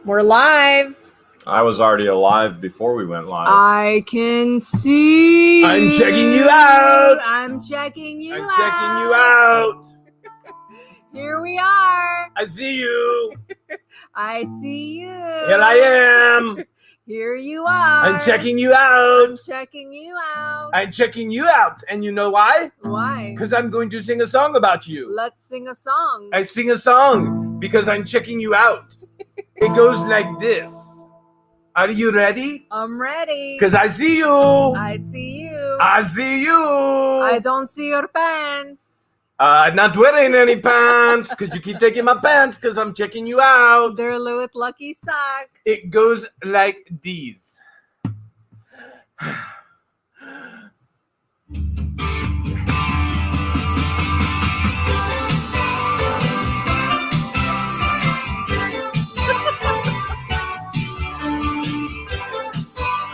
We're live. I was already alive before we went live. I can see. I'm checking you out. I'm checking you out. I'm checking you out. Here we are. I see you. I see you. Here I am. Here you are. I'm checking you out. I'm checking you out. I'm checking you out. And you know why? Why? Because I'm going to sing a song about you. Let's sing a song. I sing a song because I'm checking you out. It goes like this. Are you ready? I'm ready. Because I see you. I see you. I see you. I don't see your pants. I'm not wearing any pants because you keep taking my pants because I'm checking you out. They're a little lucky sock. It goes like these.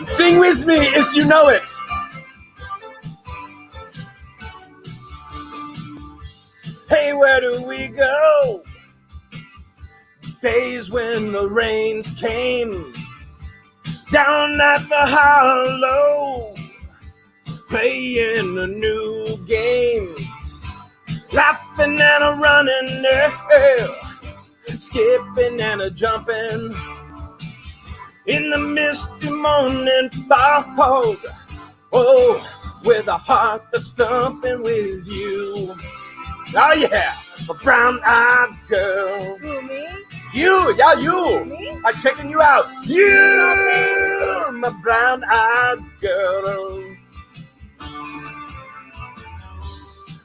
Sing with me if you know it. Hey, where do we go? Days when the rains came down at the hollow, playing a new game, laughing and a running, skipping and a jumping in the misty morning fog. Oh, with a heart that's thumping with you. Oh yeah, a brown-eyed girl. Who, me? You, yeah, you. Me? I'm checking you out. You, my brown-eyed girl.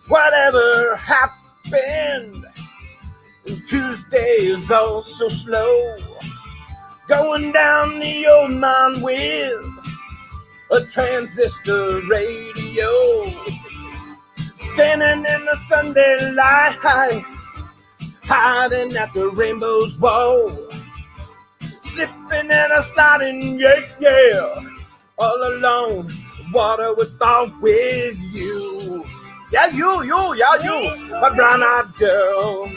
Whatever happened, Tuesday is all so slow. Going down the old mine with a transistor radio. Standing in the Sunday light, hiding at the rainbow's wall. Slipping and a sliding, yeah. All alone, water would fall with you. Yeah, you, my brown-eyed girl.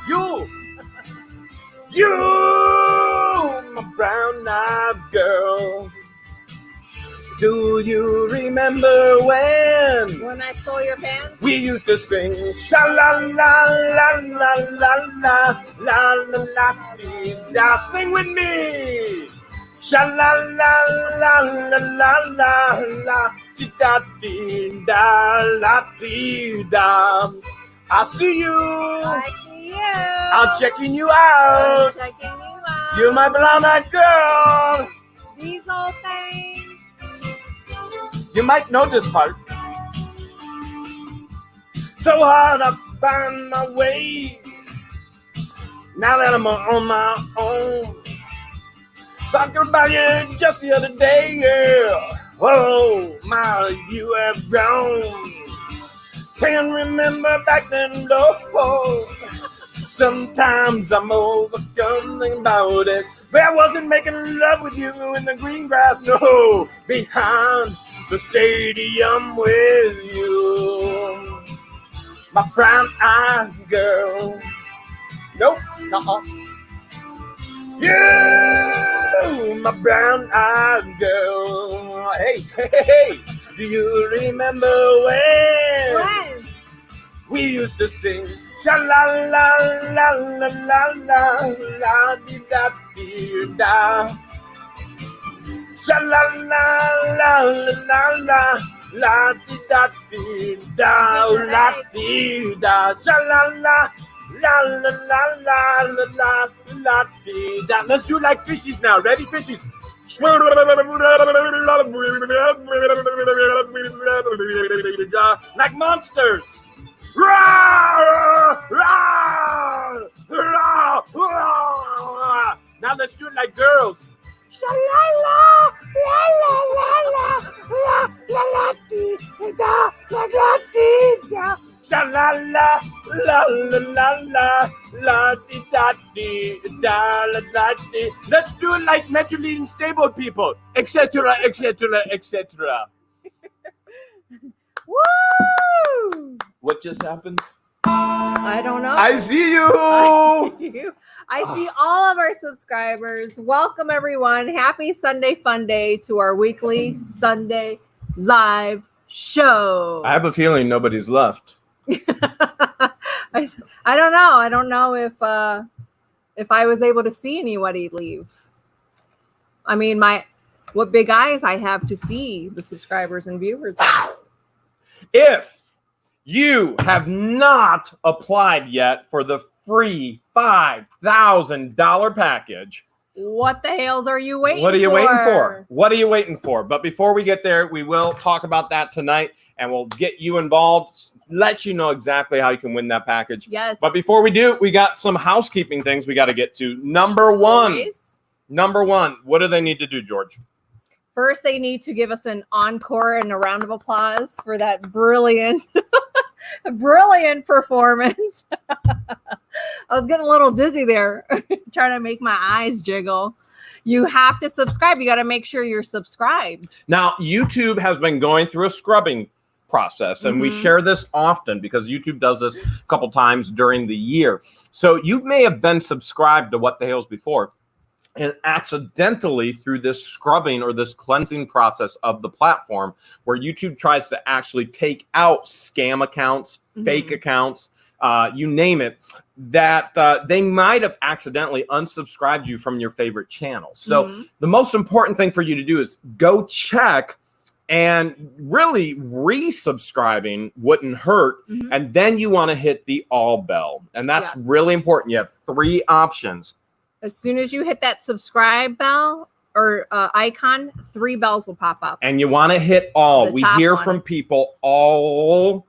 You. You, my brown-eyed girl. Do you remember when I stole your pants? we used to sing sha la la la la la la la la la dee da? Sing with me. Sha la la la la la la la dee da dee da la dee da. I see you. I see you. I'm checking you out. I'm checking you out. You're my brown-eyed girl. These old things. You might know this part. So hard I find my way. Now that I'm on my own. Talking about you just the other day, yeah. Oh, my, you have grown. Can't remember back then, no. Sometimes I'm overcome thinking about it. But I wasn't making love with you in the green grass, no. Behind the stadium with you. My brown-eyed girl. Nope, nuh-uh. You, my brown-eyed girl. Hey. Do you remember when we used to sing sha la la la la la la la dee da dee da? Sha la la la la la la dee da dee da la dee da. Sha la la la la la la la la dee da. Let's do like fishies now. Ready, fishies? Like monsters. Now let's do it like girls. Sha-la-la, la-la-la-la, la-la-la-dee-da, la-la-dee-da. Sha-la-la, la-la-la-la, la-dee-da-dee-da, la-la-dee. Let's do it like Metro-leading stable people, etc., etc., etc. Woo! What just happened? I don't know. I see you. I see you. I see all of our subscribers. Welcome, everyone. Happy Sunday Fun Day to our weekly Sunday live show. I have a feeling nobody's left. I don't know. I don't know if I was able to see anybody leave. I mean, what big eyes I have to see the subscribers and viewers. If you have not applied yet for the free $5,000 package, what the hales are you waiting for? What are you waiting for? What are you waiting for? But before we get there, we will talk about that tonight, and we'll get you involved, let you know exactly how you can win that package. Yes. But before we do, we got some housekeeping things we got to get to. Number one, what do they need to do, George? First, they need to give us an encore and a round of applause for that brilliant, brilliant performance. I was getting a little dizzy there, trying to make my eyes jiggle. You have to subscribe. You got to make sure you're subscribed. Now, YouTube has been going through a scrubbing process, and we share this often because YouTube does this a couple times during the year. So you may have been subscribed to What the Hales before, and accidentally through this scrubbing or this cleansing process of the platform, where YouTube tries to actually take out scam accounts, fake accounts, you name it, that they might have accidentally unsubscribed you from your favorite channel. So the most important thing for you to do is go check, and really resubscribing wouldn't hurt. And then you want to hit the all bell. And that's really important. You have 3 options. As soon as you hit that subscribe bell or icon, 3 bells will pop up. And you want to hit all. We hear one. from people all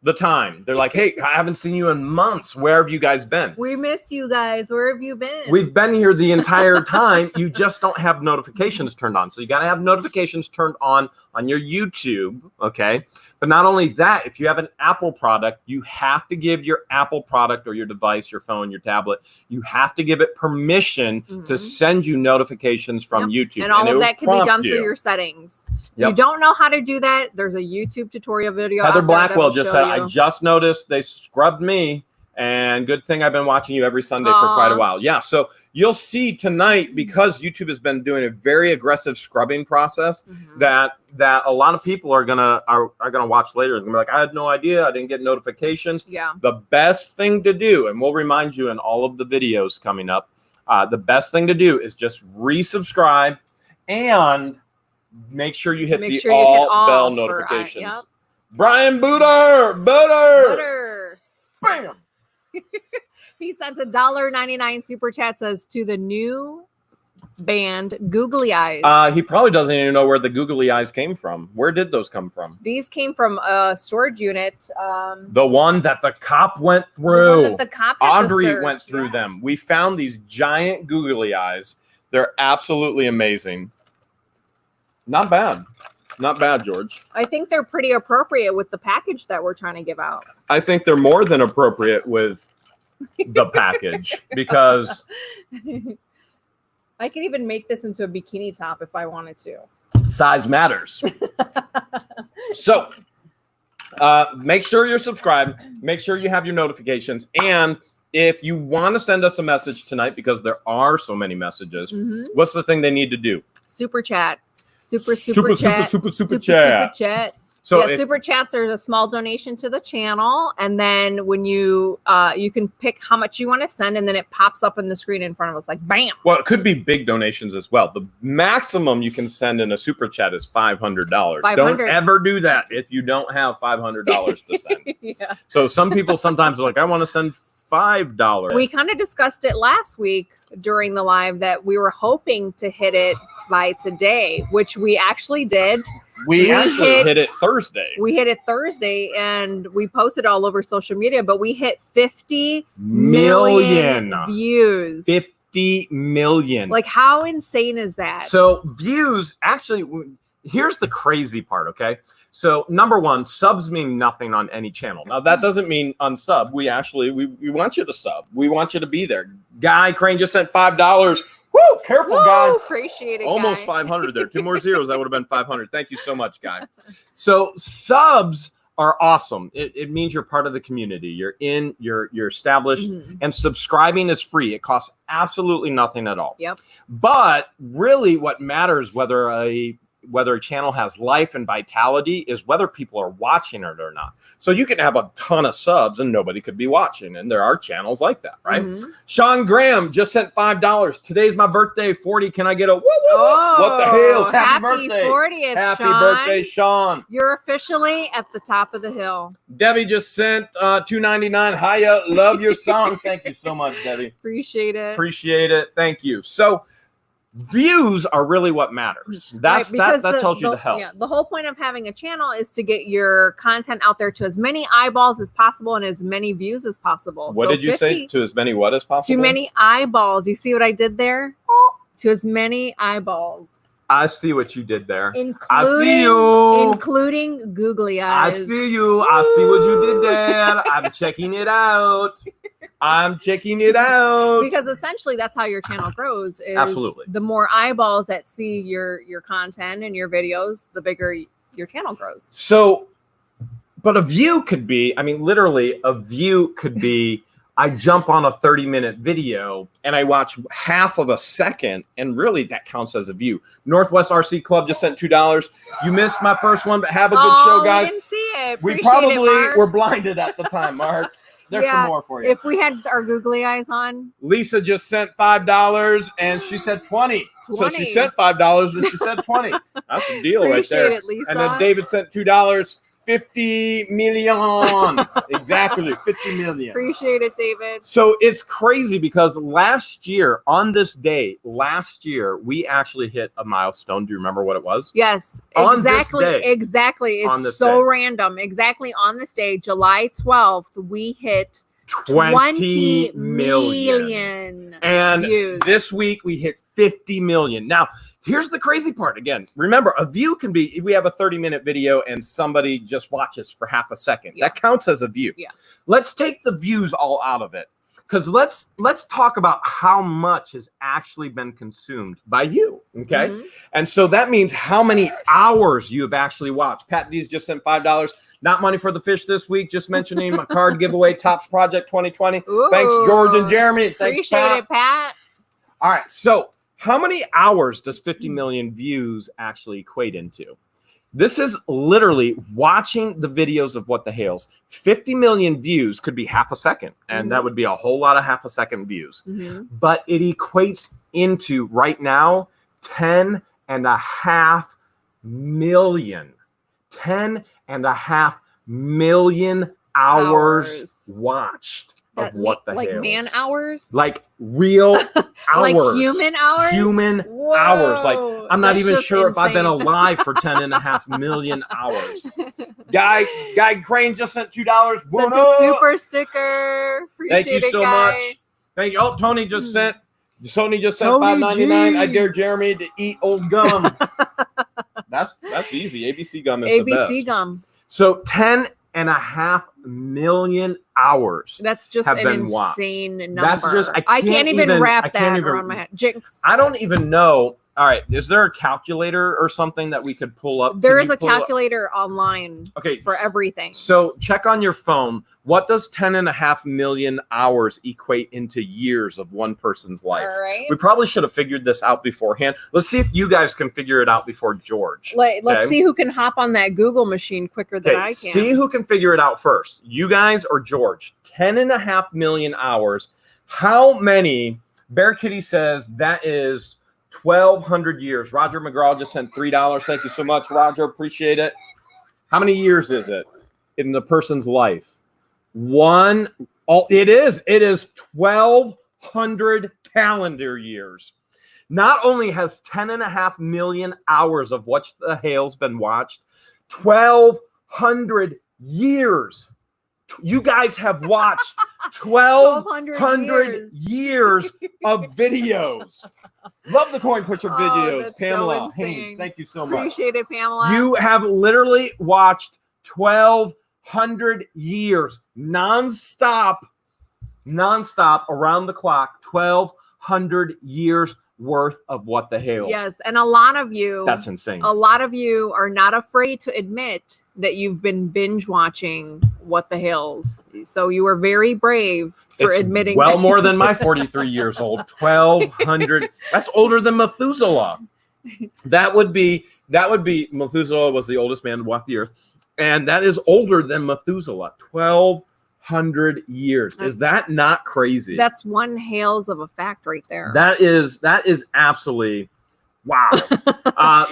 the time. They're like, hey, I haven't seen you in months. Where have you guys been? We miss you guys. Where have you been? We've been here the entire time. You just don't have notifications turned on. So you got to have notifications turned on your YouTube, okay? But not only that, if you have an Apple product, you have to give your Apple product or your device, your phone, your tablet, you have to give it permission to send you notifications from YouTube. And all of that can be done through your settings. If you don't know how to do that, there's a YouTube tutorial video. Heather Blackwell just said, I just noticed they scrubbed me, and good thing I've been watching you every Sunday for quite a while. Yeah, so you'll see tonight, because YouTube has been doing a very aggressive scrubbing process, that a lot of people are gonna watch later. They're gonna be like, I had no idea, I didn't get notifications. Yeah. The best thing to do, and we'll remind you in all of the videos coming up, the best thing to do is just resubscribe and make sure you hit the all bell notifications. Brian Booter. Bam. He sent a $1.99 super chat, says, to the new band Googly Eyes. He probably doesn't even know where the Googly Eyes came from. Where did those come from? These came from a storage unit. The one that the cop went through. Audrey went through them. We found these giant Googly Eyes. They're absolutely amazing. Not bad. Not bad, George. I think they're pretty appropriate with the package that we're trying to give out. I think they're more than appropriate with the package, because I could even make this into a bikini top if I wanted to. Size matters. So make sure you're subscribed. Make sure you have your notifications. And if you want to send us a message tonight, because there are so many messages, what's the thing they need to do? Super chat. Super chat. So yeah, super chats are a small donation to the channel, and then when you can pick how much you want to send, and then it pops up on the screen in front of us, like bam. Well, it could be big donations as well. The maximum you can send in a super chat is $500. Don't ever do that if you don't have $500 to send. Yeah. So some people sometimes are like, I want to send $5. We kind of discussed it last week during the live that we were hoping to hit it by today, which we actually did. We actually hit it Thursday. We hit it Thursday, and we posted all over social media, but we hit 50 million views. 50 million. Like, how insane is that? So views, actually, here's the crazy part, okay? So number one, subs mean nothing on any channel. Now, that doesn't mean unsub. We want you to sub. We want you to be there. Guy Crane just sent $5. Woo! Careful, guy. Appreciate it, Almost guy. 500 there. 2 more zeros. That would have been 500. Thank you so much, guy. So subs are awesome. It means you're part of the community. You're in, you're established, and subscribing is free. It costs absolutely nothing at all. Yep. But really what matters whether a channel has life and vitality is whether people are watching it or not. So you can have a ton of subs and nobody could be watching. And there are channels like that, right? Sean Graham just sent $5. Today's my birthday, 40. Can I get a woo, woo, woo? What the Hales? Happy birthday. 40th, Happy Sean. birthday, Sean. You're officially at the top of the hill. Debbie just sent $2.99. Hiya, love your song. Thank you so much, Debbie. Appreciate it. Appreciate it. Thank you. So views are really what matters. That tells you the health. Yeah, the whole point of having a channel is to get your content out there to as many eyeballs as possible and as many views as possible. What did you say? To as many what as possible? Too many eyeballs. You see what I did there? To as many eyeballs. I see what you did there. I see you. Including googly eyes. I see you. I see what you did there. I'm checking it out. I'm checking it out. Because essentially that's how your channel grows. Is Absolutely. The more eyeballs that see your content and your videos, the bigger your channel grows. So, but a view could be, I mean, literally a view could be, I jump on a 30-minute video and I watch half of a second, and really that counts as a view. Northwest RC Club just sent $2. You missed my first one, but have a good show, guys. I didn't see it. We Appreciate probably it, were blinded at the time, Mark. There's some more for you. If we had our googly eyes on. Lisa just sent $5 and she said 20. So she sent $5 and she said 20. That's a deal right there. It, Lisa. And then David sent $2. 50 million. Exactly, 50 million. Appreciate it, David. So it's crazy because last year, on this day, we actually hit a milestone. Do you remember what it was? Yes, on exactly. This day, exactly. It's so random. Exactly on this day, July 12th, we hit 20 million and views. This week we hit 50 million. Now, here's the crazy part. Again, remember, a view can be, we have a 30-minute video and somebody just watches for half a second. Yeah. That counts as a view. Yeah. Let's take the views all out of it, because let's talk about how much has actually been consumed by you, okay? And so that means how many hours you have actually watched. Pat D's just sent $5. Not money for the fish this week. Just mentioning my card giveaway, Tops Project 2020. Ooh, thanks, George and Jeremy. Thanks, appreciate it, Pat. All right, so how many hours does 50 million views actually equate into? This is literally watching the videos of What the Hales. 50 million views could be half a second, and that would be a whole lot of half a second views. But it equates into, right now, 10.5 million. 10.5 million hours watched. Of What the Hales. Like man hours? Like real hours. Like human hours? Human hours. Like, I'm not even sure if I've been alive for 10.5 million hours. Guy Crane just sent $2. Sent a super sticker. Appreciate Thank you so much. Thank you. Oh, Tony just sent $5.99. I dare Jeremy to eat old gum. That's easy. ABC gum is the best. ABC gum. So 10.5 million hours. That's just an insane number. That's just I can't even wrap that around my head. Jinx. I don't even know. All right, is there a calculator or something that we could pull up? There is a calculator online. Okay, for everything. So check on your phone. What does 10.5 million hours equate into years of one person's life? All right. We probably should have figured this out beforehand. Let's see if you guys can figure it out before George. Let's see who can hop on that Google machine quicker than I can. See who can figure it out first. You guys or George? 10.5 million hours. How many? Bear Kitty says that is 1,200 years. Roger McGraw just sent $3. Thank you so much, Roger. Appreciate it. How many years is it in the person's life? It is 1,200 calendar years. Not only has 10.5 million hours of What the Hales been watched, 1,200 years. You guys have watched 1,200 years of videos. Love the coin pusher videos. Pamela Haynes, thank you so much. Appreciate it, Pamela. You have literally watched 1,200 years nonstop around the clock. 1,200 years worth of What the Hales. Yes, and a lot of you. That's insane. A lot of you are not afraid to admit that you've been binge watching What the Hales. So you were very brave for admitting. Well, more than my 43 years old. 1,200. That's older than Methuselah. That would be Methuselah was the oldest man to walk the earth, and that is older than Methuselah. 1,200 years. Is that not crazy? That's one Hales of a fact right there. That is absolutely wow.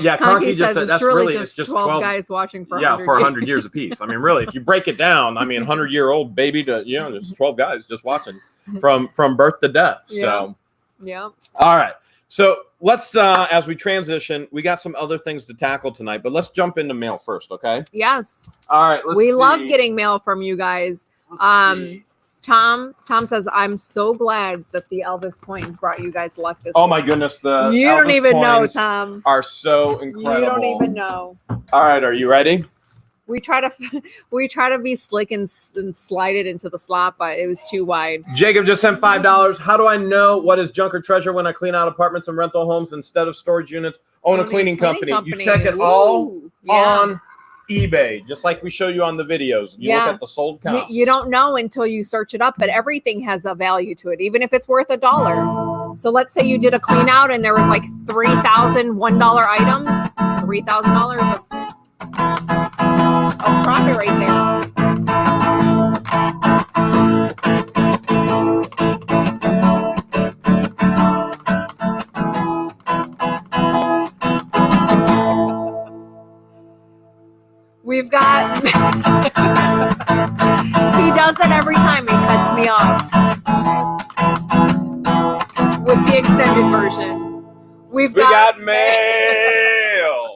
Yeah, Conky just said that's really it's just 12 guys watching for 100 years apiece. I mean, really, if you break it down, I mean, 100-year-old baby to there's 12 guys just watching from birth to death. Yeah. So yeah. All right. So let's as we transition, we got some other things to tackle tonight, but let's jump into mail first, okay? Yes. All right. We love getting mail from you guys. Tom says, I'm so glad that the Elvis coins brought you guys luck this week. My goodness, you Elvis don't even know, coins Tom. Are so incredible. You don't even know. All right, are you ready? We try to be slick and slide it into the slot, but it was too wide. Jacob just sent $5. How do I know what is junk or treasure when I clean out apartments and rental homes instead of storage units? Own a cleaning company. You check it all on eBay, just like we show you on the videos. You look at the sold counts. You don't know until you search it up, but everything has a value to it, even if it's worth $1. So let's say you did a clean out and there was like 3,000 $1 items, $3,000 of profit right there. We've got he does that every time. He cuts me off with the extended version. We got mail.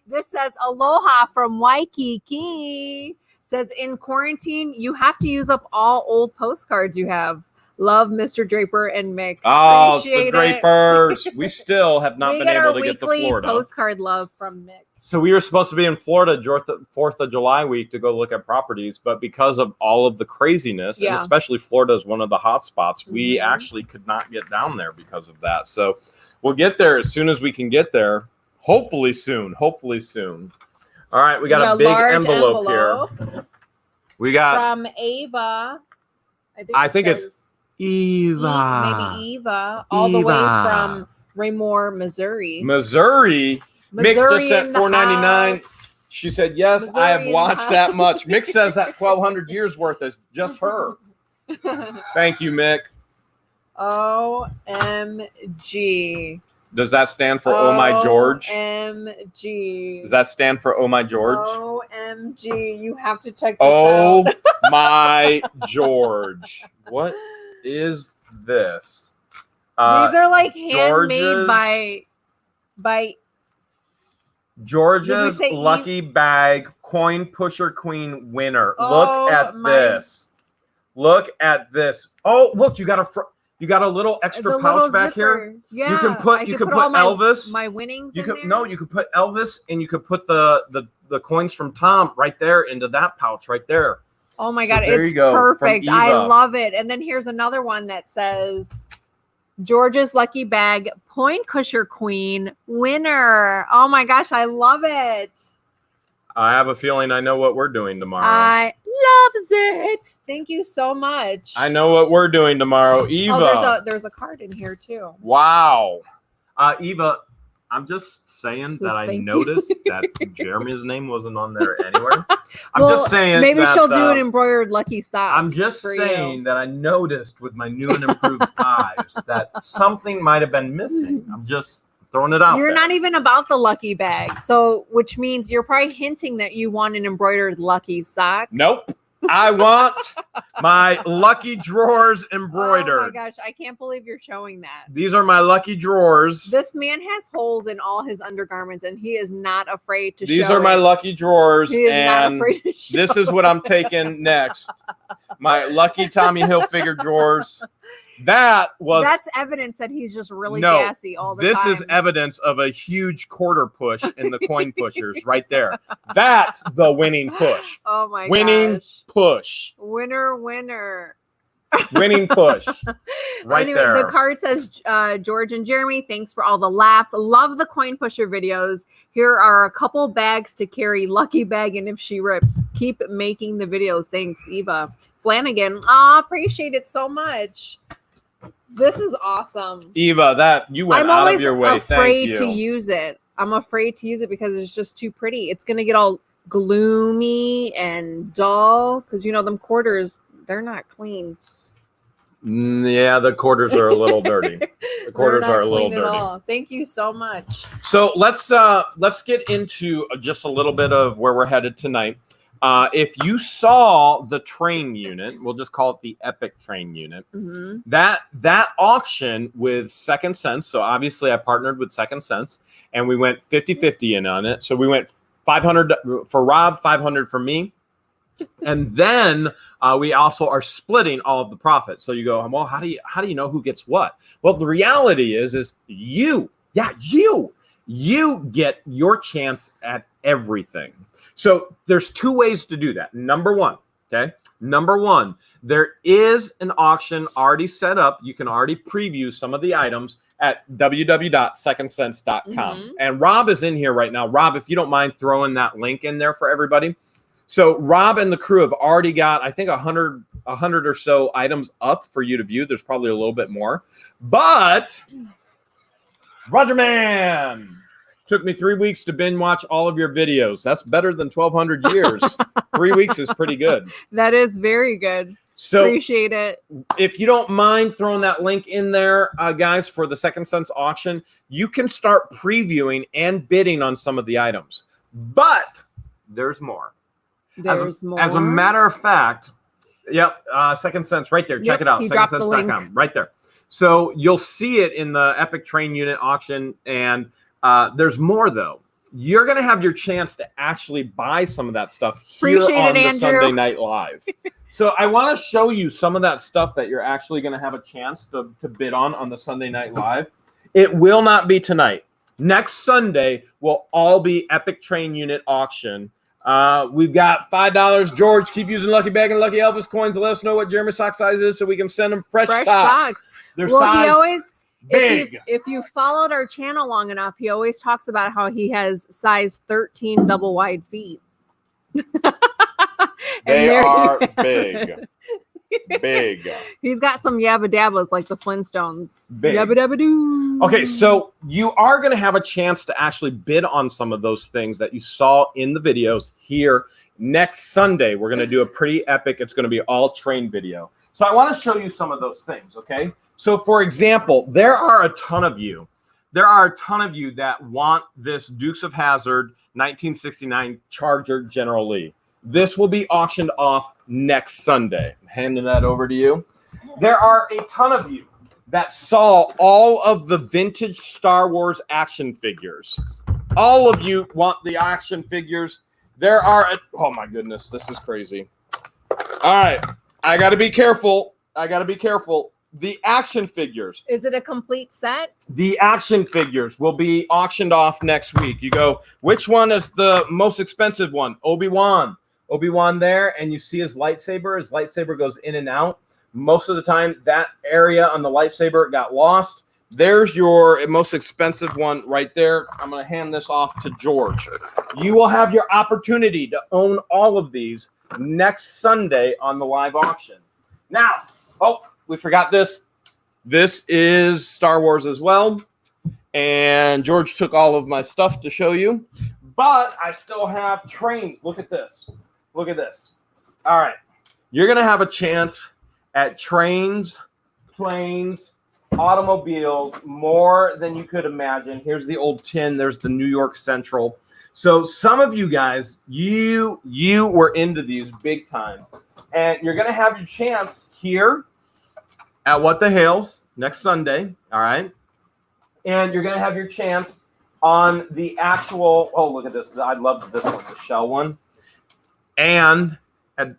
This says aloha from Waikiki. Says in quarantine you have to use up all old postcards you have. Love, Mr. Draper and Mick. Oh, it's the Drapers. We still have not been able to get to Florida. Postcard love from Mick. So we were supposed to be in Florida 4th of July week to go look at properties, but because of all of the craziness, and especially Florida is one of the hot spots, we actually could not get down there because of that. So we'll get there as soon as we can get there. Hopefully soon. Hopefully soon. All right, we got a big envelope here. We got from Ava. I think it's Eva. Maybe Eva. All the way from Raymore, Missouri. Missouri Mick just sent $4.99. She said, yes, Missouri I have watched that much. Mick says that 1,200 years worth is just her. Thank you, Mick. OMG. Does that stand for Oh My George? OMG. Does that stand for Oh My George? OMG. You have to check this out. Oh My George. What is this? These are like handmade by George's Lucky Bag Coin Pusher Queen winner. Look at this. Look at this. Oh, look, you got a little extra pouch back here. Yeah. You can put Elvis. My winnings. You could put Elvis and you could put the coins from Tom right there into that pouch right there. Oh my God, it's perfect. I love it. And then here's another one that says George's Lucky Bag Point Pusher Queen winner. Oh my gosh, I love it. I have a feeling I know what we're doing tomorrow. I loves it. Thank you so much. I know what we're doing tomorrow. Eva. Oh, there's a card in here too. Wow. Eva, I'm just saying that I noticed that Jeremy's name wasn't on there anywhere. I'm just saying maybe she'll do an embroidered lucky sock. I'm just saying that I noticed with my new and improved eyes that something might have been missing. I'm just throwing it out. You're not even about the lucky bag. So, which means you're probably hinting that you want an embroidered lucky sock. Nope. I want my lucky drawers embroidered. Oh my gosh, I can't believe you're showing that. These are my lucky drawers. This man has holes in all his undergarments and he is not afraid to show These are my lucky drawers. He is not afraid to show this is what I'm taking next. My lucky Tommy Hilfiger drawers. That's evidence that he's just really gassy all the time. This is evidence of a huge quarter push in the coin pushers right there. That's the winning push. Oh my winning gosh. Push. Winner. Winning push. Right anyway, there. the card says, George and Jeremy, thanks for all the laughs. Love the coin pusher videos. Here are a couple bags to carry. Lucky bag, and if she rips, keep making the videos. Thanks, Eva Flanagan. Appreciate it so much. This is awesome. Eva, that you went out of your way. I'm always afraid Thank to you. use it. I'm afraid to use it because it's just too pretty. It's going to get all gloomy and dull because, you know, them quarters, they're not clean. Yeah, the quarters are a little dirty. The quarters are a little dirty. Thank you so much. So let's get into just a little bit of where we're headed tonight. If you saw the train unit, we'll just call it the Epic train unit. Mm-hmm. That auction with Second Sense. So obviously I partnered with Second Sense and we went 50-50 in on it. So we went 500 for Rob, 500 for me. And then we also are splitting all of the profits. So you go, well, how do you know who gets what? Well, the reality is you get your chance at everything. So there's two ways to do that. Number one, there is an auction already set up. You can already preview some of the items at www.secondsense.com. Mm-hmm. And Rob is in here right now. Rob, if you don't mind throwing that link in there for everybody. So Rob and the crew have already got, I think, 100 or so items up for you to view. There's probably a little bit more. But Roger Man, took me 3 weeks to binge watch all of your videos. That's better than 1,200 years. 3 weeks is pretty good. That is very good. So appreciate it. If you don't mind throwing that link in there, guys, for the Second Sense auction, you can start previewing and bidding on some of the items. But there's more. More. As a matter of fact, yep, Second Sense right there. Check it out, secondsense.com, right there. So you'll see it in the Epic Train Unit auction, and there's more, though. You're going to have your chance to actually buy some of that stuff here on the Sunday Night Live. So I want to show you some of that stuff that you're actually going to have a chance to bid on the Sunday Night Live. It will not be tonight. Next Sunday will all be Epic Train Unit auction. We've got $5. George, keep using Lucky Bag and Lucky Elvis coins to let us know what Jeremy's sock size is so we can send them fresh socks. Their size he always big. If you followed our channel long enough, he always talks about how he has size 13 double wide feet. They are big. Big. He's got some yabba dabbas like the Flintstones. Big. Yabba dabba doo. Okay, so you are going to have a chance to actually bid on some of those things that you saw in the videos here. Next Sunday, we're going to do a pretty epic, it's going to be all train video. So I want to show you some of those things, okay? So for example, there are a ton of you that want this Dukes of Hazzard 1969 Charger General Lee. This will be auctioned off next Sunday. I'm handing that over to you. There are a ton of you that saw all of the vintage Star Wars action figures. All of you want the action figures. There are, oh my goodness, this is crazy. All right, I got to be careful. The action figures. Is it a complete set? The action figures will be auctioned off next week. You go, which one is the most expensive one? Obi-Wan there, and you see his lightsaber. His lightsaber goes in and out. Most of the time, that area on the lightsaber got lost. There's your most expensive one right there. I'm going to hand this off to George. You will have your opportunity to own all of these next Sunday on the live auction. Now, we forgot this. This is Star Wars as well. And George took all of my stuff to show you. But I still have trains. Look at this. Look at this. All right. You're going to have a chance at trains, planes, automobiles, more than you could imagine. Here's the old tin. There's the New York Central. So some of you guys, you were into these big time. And you're going to have your chance here at What the Hales next Sunday. All right. And you're going to have your chance on the actual, look at this. I love this one, the shell one. And at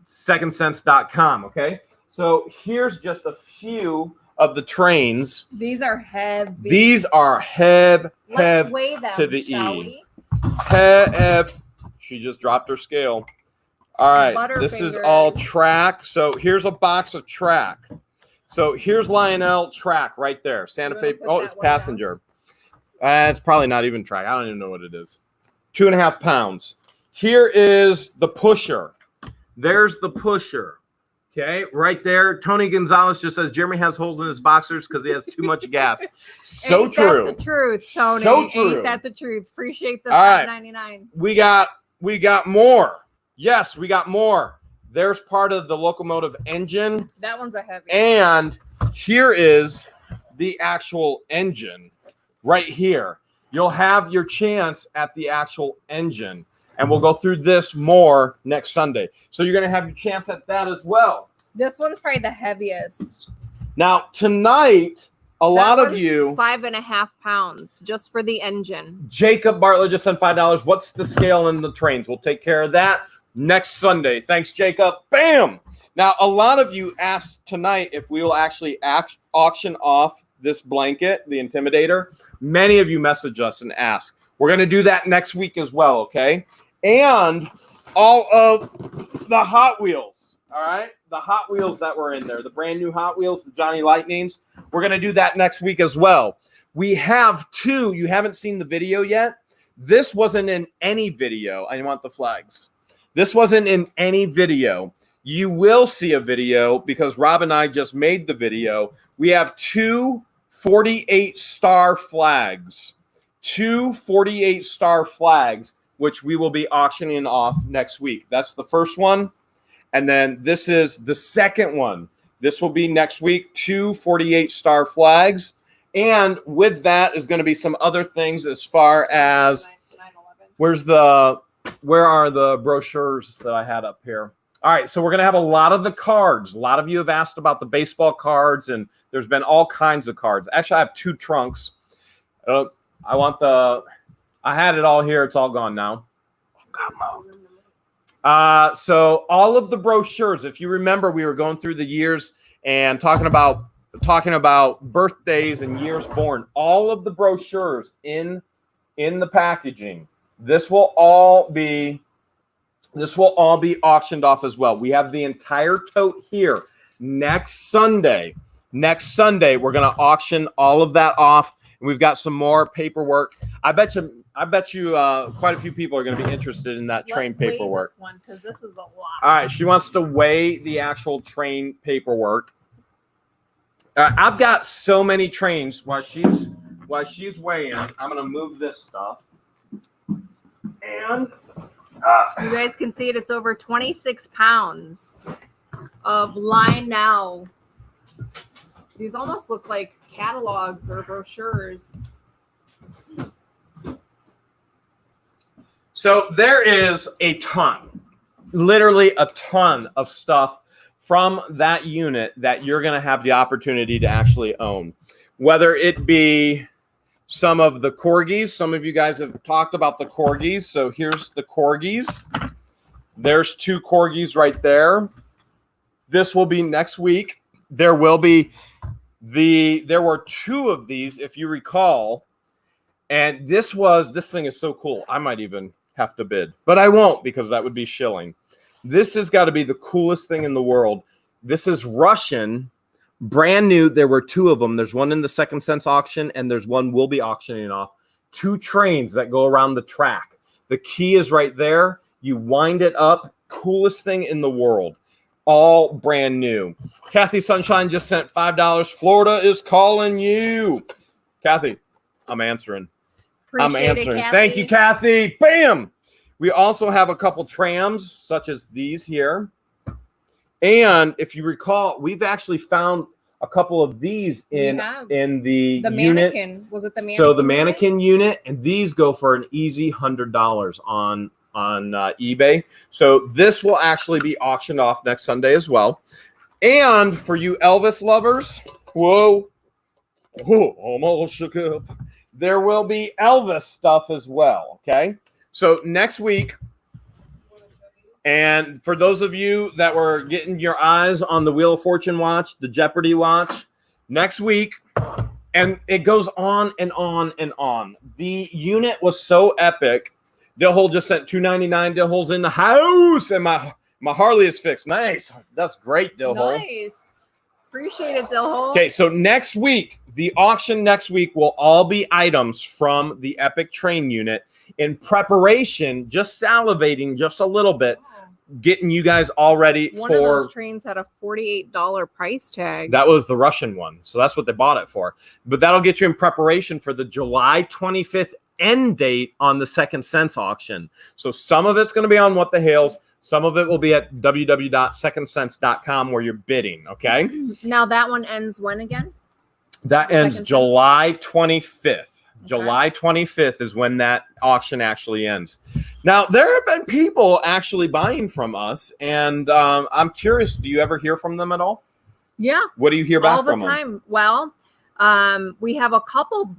secondsense.com, okay? So here's just a few of the trains. These are heavy. These are heavy weigh them, to the shall E. we? Hev. She just dropped her scale. All right, this is all track. So here's a box of track. So here's Lionel track right there. Santa Fe. Oh, it's passenger. It's probably not even track. I don't even know what it is. 2.5 pounds. Here is the pusher. There's the pusher. Okay, right there. Tony Gonzalez just says Jeremy has holes in his boxers because he has too much gas. So Ain't true. That the truth, Tony. So true. Ain't that the truth? Appreciate the $5.99. We got more. Yes, we got more. There's part of the locomotive engine. That one's a heavy. And here is the actual engine right here. You'll have your chance at the actual engine. And we'll go through this more next Sunday. So you're going to have your chance at that as well. This one's probably the heaviest. Now, tonight, a lot of you... 5.5 pounds just for the engine. Jacob Bartlett just sent $5. What's the scale in the trains? We'll take care of that next Sunday. Thanks, Jacob. Bam! Now, a lot of you asked tonight if we will actually auction off this blanket, the Intimidator. Many of you message us and ask. We're going to do that next week as well, okay? And all of the Hot Wheels, all right? The Hot Wheels that were in there, the brand new Hot Wheels, the Johnny Lightnings. We're going to do that next week as well. We have 2. You haven't seen the video yet. This wasn't in any video. I want the flags. This wasn't in any video. You will see a video because Rob and I just made the video. We have 2 48-star flags. 2 48-star flags, which we will be auctioning off next week. That's the first one. And then this is the second one. This will be next week, 2 48-star flags. And with that is going to be some other things as far as where are the brochures that I had up here? All right, so we're going to have a lot of the cards. A lot of you have asked about the baseball cards, and there's been all kinds of cards. Actually, I have 2 trunks. I had it all here. It's all gone now. So all of the brochures, if you remember, we were going through the years and talking about birthdays and years born. All of the brochures in the packaging. This will all be auctioned off as well. We have the entire tote here. Next Sunday, we're going to auction all of that off. We've got some more paperwork. I bet you quite a few people are going to be interested in that train paperwork. This one, because this is a lot. All right, she wants to weigh the actual train paperwork. I've got so many trains. While she's weighing, I'm going to move this stuff. And you guys can see it. It's over 26 pounds of line now. These almost look like catalogs or brochures. So there is a ton, literally a ton of stuff from that unit that you're going to have the opportunity to actually own. Whether it be some of the corgis. Some of you guys have talked about the corgis. So here's the corgis. There's 2 corgis right there. This will be next week. There will be there were 2 of these, if you recall. And this thing is so cool. I might even have to bid, but I won't because that would be shilling. This has got to be the coolest thing in the world. This is Russian, brand new. There were 2 of them. There's one in the Second Sense auction, and there's one we'll be auctioning off. 2 trains that go around the track. The key is right there. You wind it up. Coolest thing in the world. All brand new. Kathy Sunshine just sent $5. Florida is calling you. Kathy, I'm answering. I'm answering. It, thank you, Kathy. Bam. We also have a couple trams, such as these here. And if you recall, we've actually found a couple of these in the unit. Mannequin. Was it the mannequin? So the mannequin unit, and these go for an easy $100 on eBay. So this will actually be auctioned off next Sunday as well. And for you Elvis lovers, almost shook up. There will be Elvis stuff as well. Okay. So next week, and for those of you that were getting your eyes on the Wheel of Fortune watch, the Jeopardy watch, next week, and it goes on and on and on. The unit was so epic. Dillhole just sent $2.99 Dillholes in the house, and my My Harley is fixed. Nice. That's great, Dillhole. Nice. Appreciate it, Zillhole. Okay, so next week, the auction next week will all be items from the Epic Train unit in preparation, just salivating just a little bit, getting you guys all ready One for... of those trains had a $48 price tag. That was the Russian one, so that's what they bought it for. But that'll get you in preparation for the July 25th end date on the Second Sense auction. So some of it's going to be on What the Hales. Some of it will be at www.secondsense.com where you're bidding, okay? Now that one ends when again? That ends Second July 25th. Okay. July 25th is when that auction actually ends. Now, there have been people actually buying from us, and I'm curious, do you ever hear from them at all? Yeah. What do you hear back all the from time? them? Well, we have a couple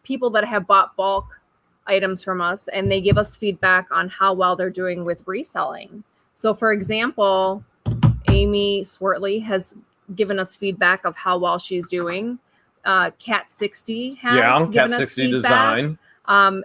people that have bought bulk items from us, and they give us feedback on how well they're doing with reselling. So, for example, Amy Swartley has given us feedback of how well she's doing. Cat 60 has given Cat us 60 feedback. Design.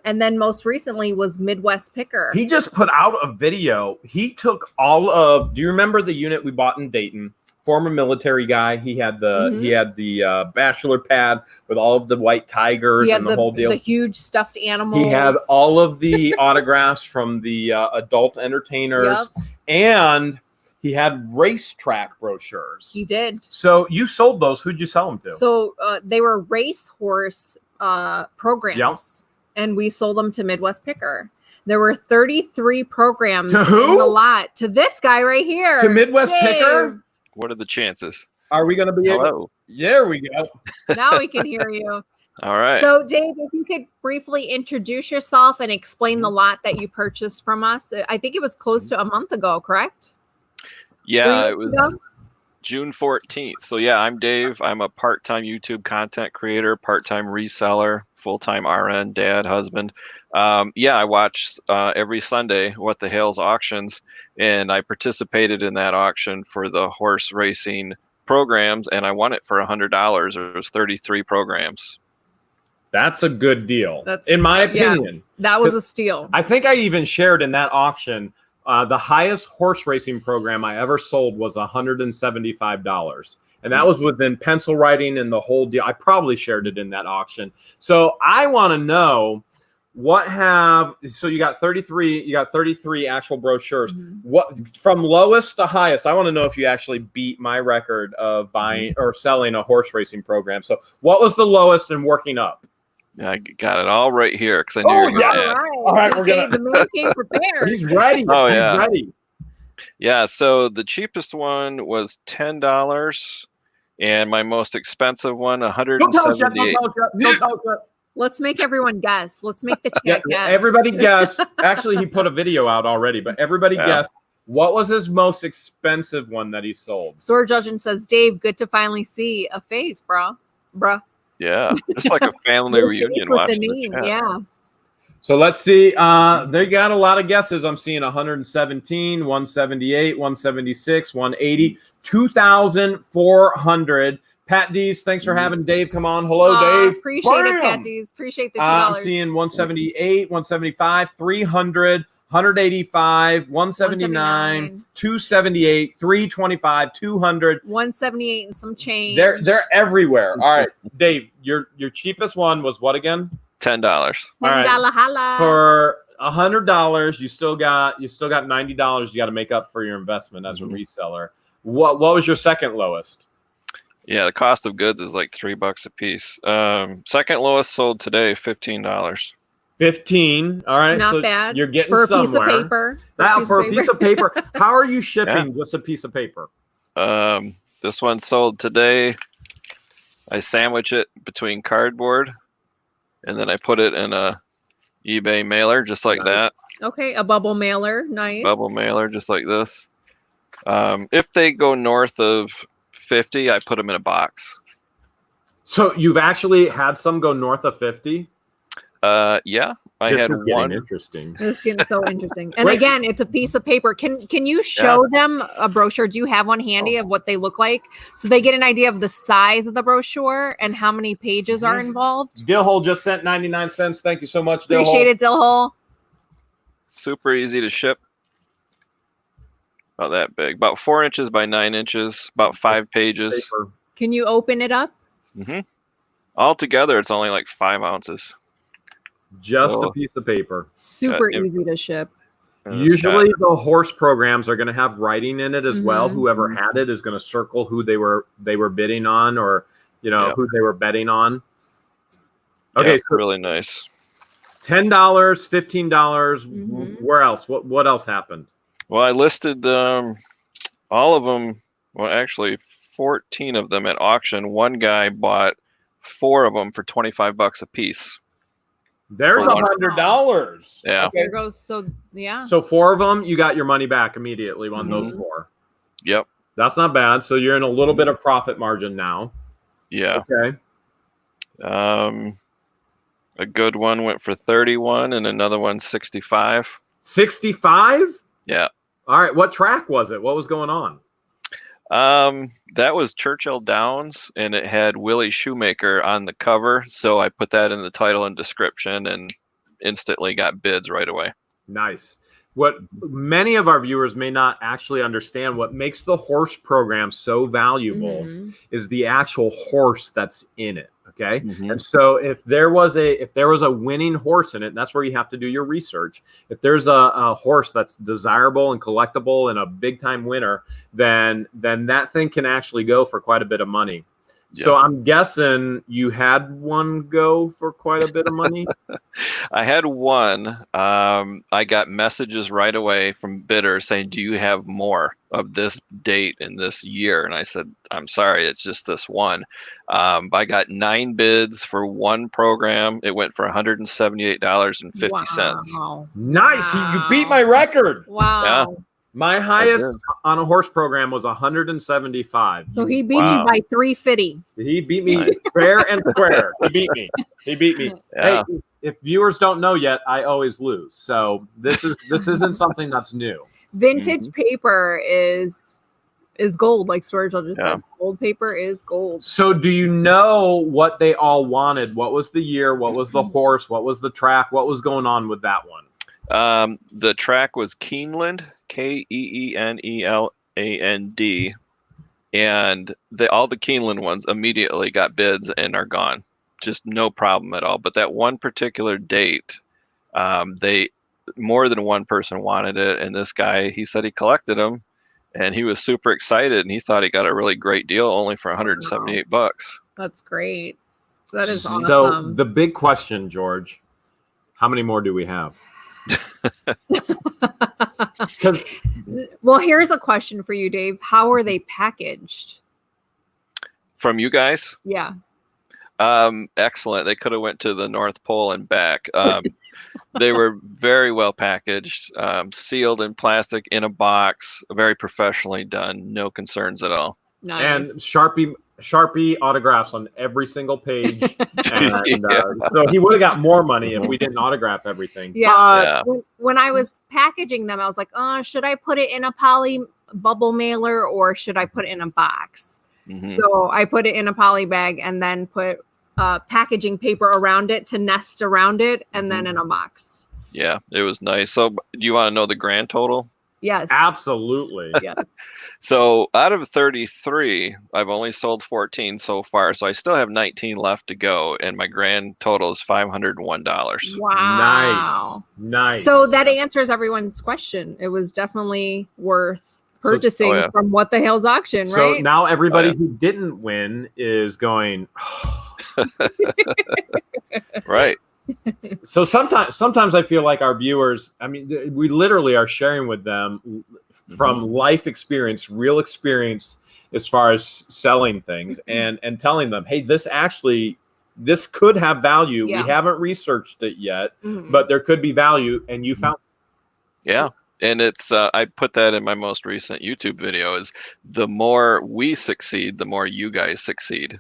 And then most recently was Midwest Picker. He just put out a video. He took all of, do you remember the unit we bought in Dayton? Former military guy. He had the bachelor pad with all of the white tigers and the whole deal. The huge stuffed animals. He had all of the autographs from the adult entertainers, and he had racetrack brochures. He did. So you sold those. Who'd you sell them to? So they were racehorse programs, and we sold them to Midwest Picker. There were 33 programs to who? in the lot. To this guy right here. To Midwest Dave. Picker? What are the chances? Are we going to be able? There we go. Now we can hear you. All right. So, Dave, if you could briefly introduce yourself and explain the lot that you purchased from us. I think it was close to a month ago, correct? Yeah, it was June 14th. So, yeah, I'm Dave. I'm a part-time YouTube content creator, part-time reseller, full-time RN, dad, husband. I watch every Sunday What the Hales auctions, and I participated in that auction for the horse racing programs, and I won it for $100. There was 33 programs. That's a good deal. In my opinion. That was a steal. I think I even shared in that auction, the highest horse racing program I ever sold was $175. And that was within pencil writing and the whole deal. I probably shared it in that auction. So I want to know so you got 33 actual brochures. What from lowest to highest? I want to know if you actually beat my record of buying or selling a horse racing program. So what was the lowest and working up? Yeah, I got it all right here because I knew you were going to ask. All right, we're gonna. The man came prepared. He's ready. Oh, He's yeah. ready. Yeah, so the cheapest one was $10, and my most expensive one, $178. Don't tell us yet. Don't tell us yet. Let's make everyone guess. Let's make the chat guess. Everybody guess. Actually, he put a video out already, but everybody guess. What was his most expensive one that he sold? Store Judging says, Dave, good to finally see a face, bruh. Yeah, it's like a family reunion watching the chat. Yeah. So let's see. They got a lot of guesses. I'm seeing 117, 178, 176, 180, 2,400. Pat D's, thanks for having Dave come on. Hello, Dave. Appreciate it, Pat D's. Appreciate the $2. I'm seeing 178, 175, 300, 185, 179, 278, 325, 200. 178 and some change. They're everywhere. All right, Dave, your cheapest one was what again? $10. All right. Holla. For $100, you still got $90 you got to make up for your investment as a reseller. What was your second lowest? Yeah, the cost of goods is like $3 a piece. Second lowest sold today, $15. 15. All right, not so bad. You're getting for a somewhere. piece of paper. For a piece of paper. How are you shipping just a piece of paper? This one sold today. I sandwich it between cardboard, and then I put it in a eBay mailer just like that. Okay, a bubble mailer. Nice. Bubble mailer just like this. If they go north of 50, I put them in a box. So you've actually had some go north of 50? Yeah, I had one. Interesting. This is getting so interesting. And again, it's a piece of paper. Can you show them a brochure? Do you have one handy of what they look like so they get an idea of the size of the brochure and how many pages are involved? Dillhole just sent 99 cents. Thank you so much, Dillhole. Appreciate it, Dillhole. Super easy to ship. about that big, about 4 inches by 9 inches, about 5 pages. Paper. Can you open it up? Mm-hmm. Altogether, it's only like 5 ounces. Just a piece of paper. Super easy to ship. Usually the horse programs are going to have writing in it as well. Whoever had it is going to circle who they were bidding on, or who they were betting on. Okay, so really nice. $10, $15. Where else? What else happened? Well, I listed all of them. Well, actually, 14 of them at auction. One guy bought 4 of them for $25 a piece. There's $100. Yeah. There goes. So yeah. So 4 of them, you got your money back immediately on those 4. Yep. That's not bad. So you're in a little bit of profit margin now. Yeah. Okay. A good one went for 31 and another one 65. 65? Yeah. All right. What track was it? What was going on? That was Churchill Downs, and it had Willie Shoemaker on the cover. So I put that in the title and description and instantly got bids right away. Nice. What many of our viewers may not actually understand, what makes the horse program so valuable is the actual horse that's in it. Okay. And so if there was a winning horse in it, that's where you have to do your research. If there's a horse that's desirable and collectible and a big time winner, then that thing can actually go for quite a bit of money. Yep. So I'm guessing you had one go for quite a bit of money. I had one. I got messages right away from bidders saying, "Do you have more of this date in this year?" And I said, "I'm sorry, it's just this one." I got 9 bids for one program. It went for $178.50. Wow. Nice. You beat my record. Wow. Yeah. My highest on a horse program was 175. So he beat you by 350. He beat me fair and square. He beat me. Yeah. Hey, if viewers don't know yet, I always lose. So this isn't something that's new. Vintage paper is gold, like Storage just said. Old paper is gold. So do you know what they all wanted? What was the year? What was the horse? What was the track? What was going on with that one? The track was Keeneland, Keeneland, and all the Keeneland ones immediately got bids and are gone. Just no problem at all. But that one particular date, more than one person wanted it, and this guy, he said he collected them, and he was super excited, and he thought he got a really great deal only for $178. That's great. So that is awesome. So the big question, George, how many more do we have? Well, here's a question for you, Dave. How are they packaged? From you guys? Yeah. Excellent. They could have went to the North Pole and back. They were very well packaged, sealed in plastic in a box, very professionally done. No concerns at all. Nice. And Sharpie autographs on every single page. And, so he would have got more money if we didn't autograph everything. Yeah. When I was packaging them, I was like, oh, should I put it in a poly bubble mailer or should I put it in a box? So I put it in a poly bag and then put packaging paper around it to nest around it and then in a box. Yeah, it was nice. So do you want to know the grand total? Yes. Absolutely. Yes. So out of 33, I've only sold 14 so far. So I still have 19 left to go. And my grand total is $501. Wow. Nice. So that answers everyone's question. It was definitely worth purchasing from What the Hales auction, right? So now everybody who didn't win is going, right. So sometimes I feel like our viewers, I mean, we literally are sharing with them from life experience, real experience as far as selling things and telling them, hey, this could have value. We haven't researched it yet, but there could be value, and you found. Yeah. And it's I put that in my most recent YouTube video, is the more we succeed, the more you guys succeed.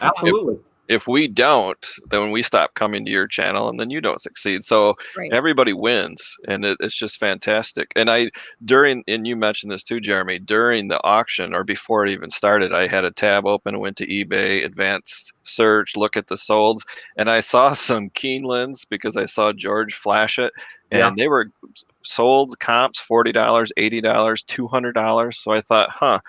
Absolutely. If we don't, then we stop coming to your channel, and then you don't succeed. So everybody wins, and it's just fantastic. And and you mentioned this too, Jeremy, during the auction or before it even started, I had a tab open, went to eBay, advanced search, look at the solds, and I saw some Keenelands because I saw George flash it, and they were sold comps $40, $80, $200. So I thought,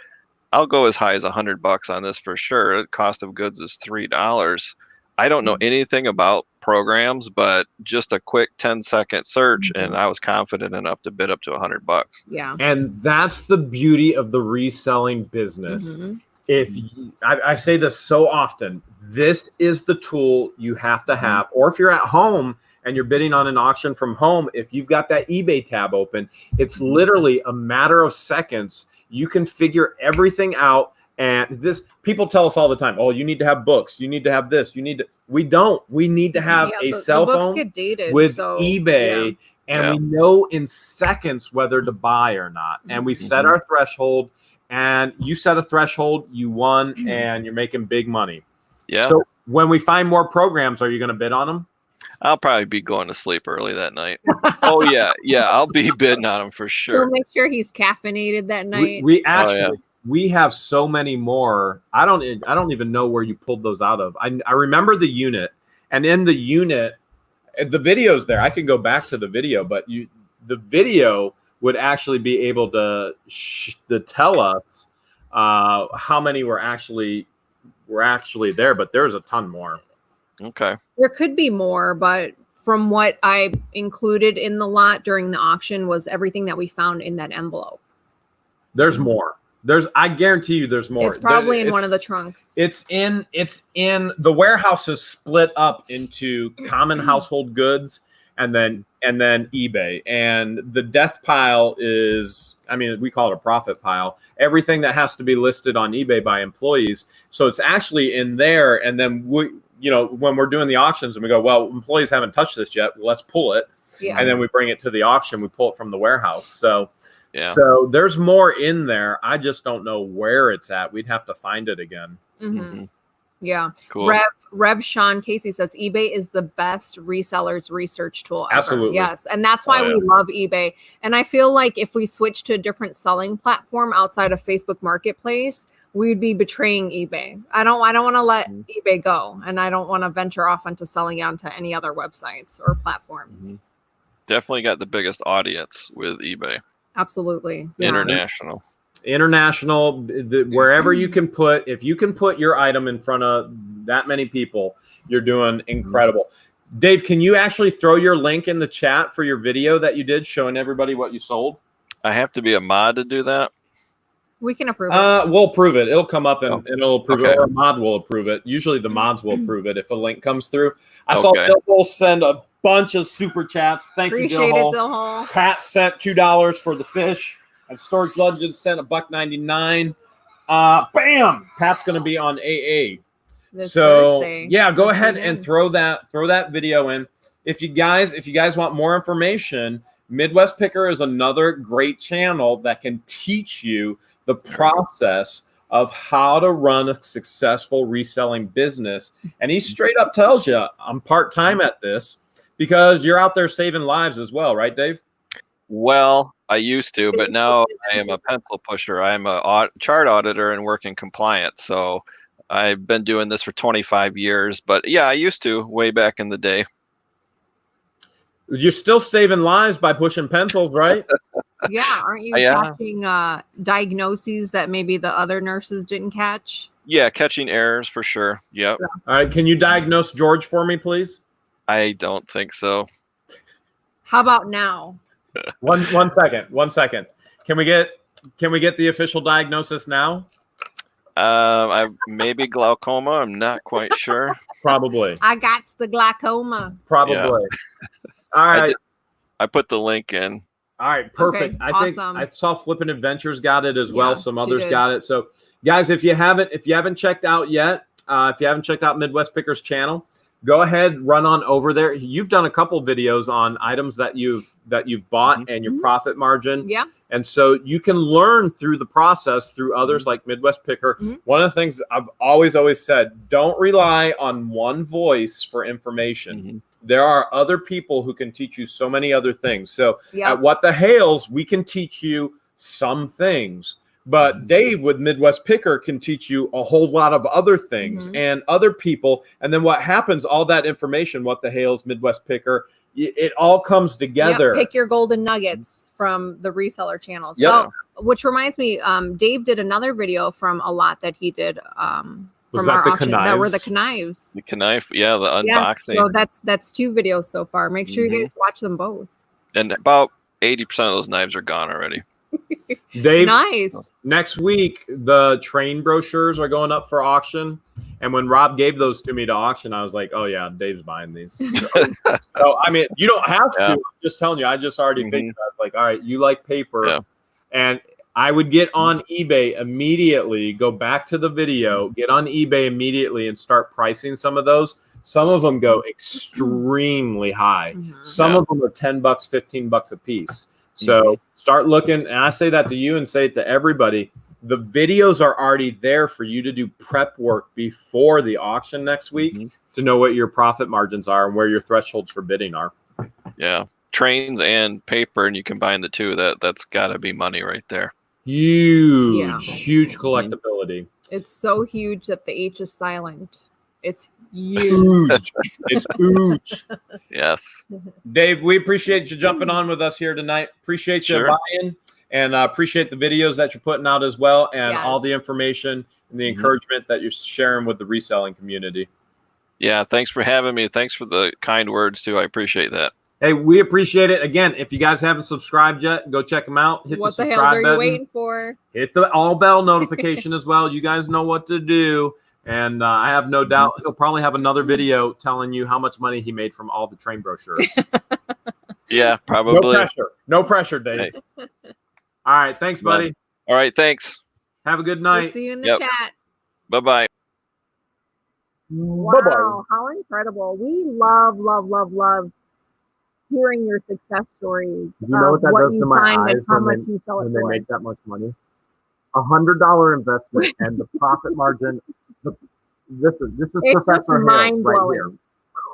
I'll go as high as $100 on this for sure. The cost of goods is $3. I don't know anything about programs, but just a quick 10-second search, and I was confident enough to bid up to $100. Yeah. And that's the beauty of the reselling business. If I say this so often, this is the tool you have to have. Or if you're at home and you're bidding on an auction from home, if you've got that eBay tab open, it's literally a matter of seconds. You can figure everything out. And this, people tell us all the time, oh, you need to have books. You need to have this. We don't. We need to have a cell phone with eBay. And we know in seconds whether to buy or not. And we set our threshold. And you set a threshold, you won, and you're making big money. Yeah. So when we find more programs, are you going to bid on them? I'll probably be going to sleep early that night. Oh yeah, I'll be bidding on them for sure. We'll make sure he's caffeinated that night. We actually we have so many more. I don't even know where you pulled those out of. I remember the unit, and in the unit, the video's there. I can go back to the video, but the video would actually be able to tell us how many were actually there. But there's a ton more. Okay. There could be more, but from what I included in the lot during the auction was everything that we found in that envelope. There's more. I guarantee you there's more. It's probably in one of the trunks. It's in the warehouse is split up into common household goods and then eBay. And the death pile is, we call it a profit pile. Everything that has to be listed on eBay by employees. So it's actually in there, and then when we're doing the auctions and we go, well, employees haven't touched this yet, let's pull it. Yeah. And then we bring it to the auction. We pull it from the warehouse. So there's more in there. I just don't know where it's at. We'd have to find it again. Yeah. Cool. Rev Sean Casey says eBay is the best resellers research tool ever. Absolutely. Yes. And that's why we love eBay. And I feel like if we switch to a different selling platform outside of Facebook Marketplace, we'd be betraying eBay. I don't want to let eBay go, and I don't want to venture off into selling onto any other websites or platforms. Definitely got the biggest audience with eBay. Absolutely. Yeah. International, wherever you can put, if you can put your item in front of that many people, you're doing incredible. Dave, can you actually throw your link in the chat for your video that you did showing everybody what you sold? I have to be a mod to do that. We can approve it. We'll approve it. It'll come up and it'll approve it, or a mod will approve it. Usually the mods will approve it if a link comes through. I saw Bill send a bunch of super chats. Thank you, Dill. Pat sent $2 for the fish. And Storage Legends sent $1.99. Bam! Pat's going to be on AA. This Thursday. Yeah, go ahead and throw that video in. If you guys want more information, Midwest Picker is another great channel that can teach you the process of how to run a successful reselling business. And he straight up tells you, I'm part-time at this, because you're out there saving lives as well, right, Dave? Well, I used to, but now I am a pencil pusher. I'm a chart auditor and work in compliance. So I've been doing this for 25 years. But yeah, I used to way back in the day. You're still saving lives by pushing pencils, right? Yeah. Aren't you catching diagnoses that maybe the other nurses didn't catch? Yeah, catching errors for sure. Yep. Yeah. All right. Can you diagnose George for me, please? I don't think so. How about now? One second. Can we get the official diagnosis now? I maybe glaucoma. I'm not quite sure. Probably. I got the glaucoma. Probably. Yeah. All right. I put the link in. All right, perfect. Okay, I think I saw Flippin' Adventures got it as well. Some others got it. So, guys, if you haven't checked out yet, if you haven't checked out Midwest Picker's channel, go ahead, run on over there. You've done a couple videos on items that you've bought and your profit margin. Yeah. And so you can learn through the process through others like Midwest Picker. One of the things I've always said, don't rely on one voice for information. There are other people who can teach you so many other things. So at What the Hales, we can teach you some things. But Dave with Midwest Picker can teach you a whole lot of other things and other people. And then what happens, all that information, What the Hales, Midwest Picker, it all comes together. Pick your golden nuggets from the reseller channels. Oh, which reminds me, Dave did another video from a lot that he did from our auction. That were the knives. The knife, the unboxing. So that's 2 videos so far. Make sure you guys watch them both. And about 80% of those knives are gone already. Dave, nice. Next week, the train brochures are going up for auction. And when Rob gave those to me to auction, I was like, oh, yeah, Dave's buying these. So, I mean, you don't have to. I'm just telling you, I just already figured out. Like, all right, you like paper. And I would get on eBay immediately, go back to the video, get on eBay immediately and start pricing some of those. Some of them go extremely high. Some of them are $10, $15 a piece. So start looking, and I say that to you and say it to everybody. The videos are already there for you to do prep work before the auction next week to know what your profit margins are and where your thresholds for bidding are. Yeah. Trains and paper, and you combine the two, that's got to be money right there. Huge collectability. It's so huge that the H is silent. It's huge. It's huge. Yes. Dave, we appreciate you jumping on with us here tonight. Appreciate you buying, and appreciate the videos that you're putting out as well, and all the information and the encouragement that you're sharing with the reselling community. Yeah, thanks for having me. Thanks for the kind words too. I appreciate that. Hey, we appreciate it. Again, if you guys haven't subscribed yet, go check them out. Hit what the hell subscribe are button. You waiting for? Hit the all bell notification as well. You guys know what to do. And I have no doubt he'll probably have another video telling you how much money he made from all the train brochures. Yeah, probably. No pressure, Dave. All right. Thanks, buddy. All right. Thanks. Have a good night. We'll see you in the chat. Bye-bye. Wow. Bye-bye. How incredible. We love hearing your success stories. You know what that does to my eyes when they make that much money? $100 investment and the profit margin. This is Professor Hale right here.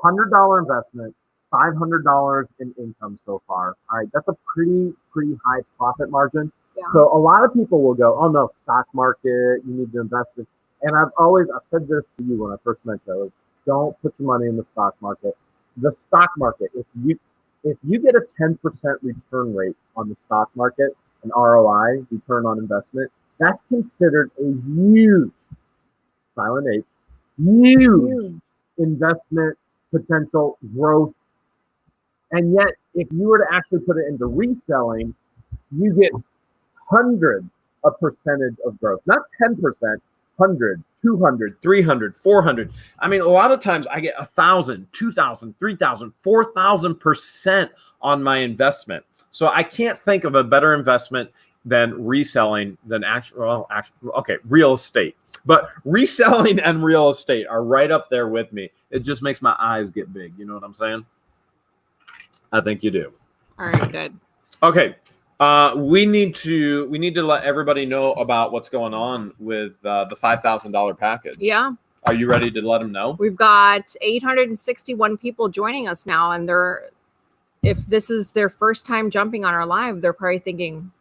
$100 investment, $500 in income so far. All right, that's a pretty high profit margin. Yeah. So a lot of people will go, "Oh no, stock market, you need to invest in." And I've said this to you when I first met you. Don't put your money in the stock market. The stock market, if you get a 10% return rate on the stock market, an ROI, return on investment, that's considered a huge, silent H, huge investment potential growth. And yet, if you were to actually put it into reselling, you get hundreds of percentage of growth, not 10%, 100, 200, 300, 400. I mean, a lot of times I get 1,000, 2,000, 3,000, 4,000% on my investment. So I can't think of a better investment than reselling than real estate. But reselling and real estate are right up there with me. It just makes my eyes get big. You know what I'm saying? I think you do. All right, good. Okay. We need to let everybody know about what's going on with the $5,000 package. Yeah. Are you ready to let them know? We've got 861 people joining us now, and if this is their first time jumping on our live, they're probably thinking,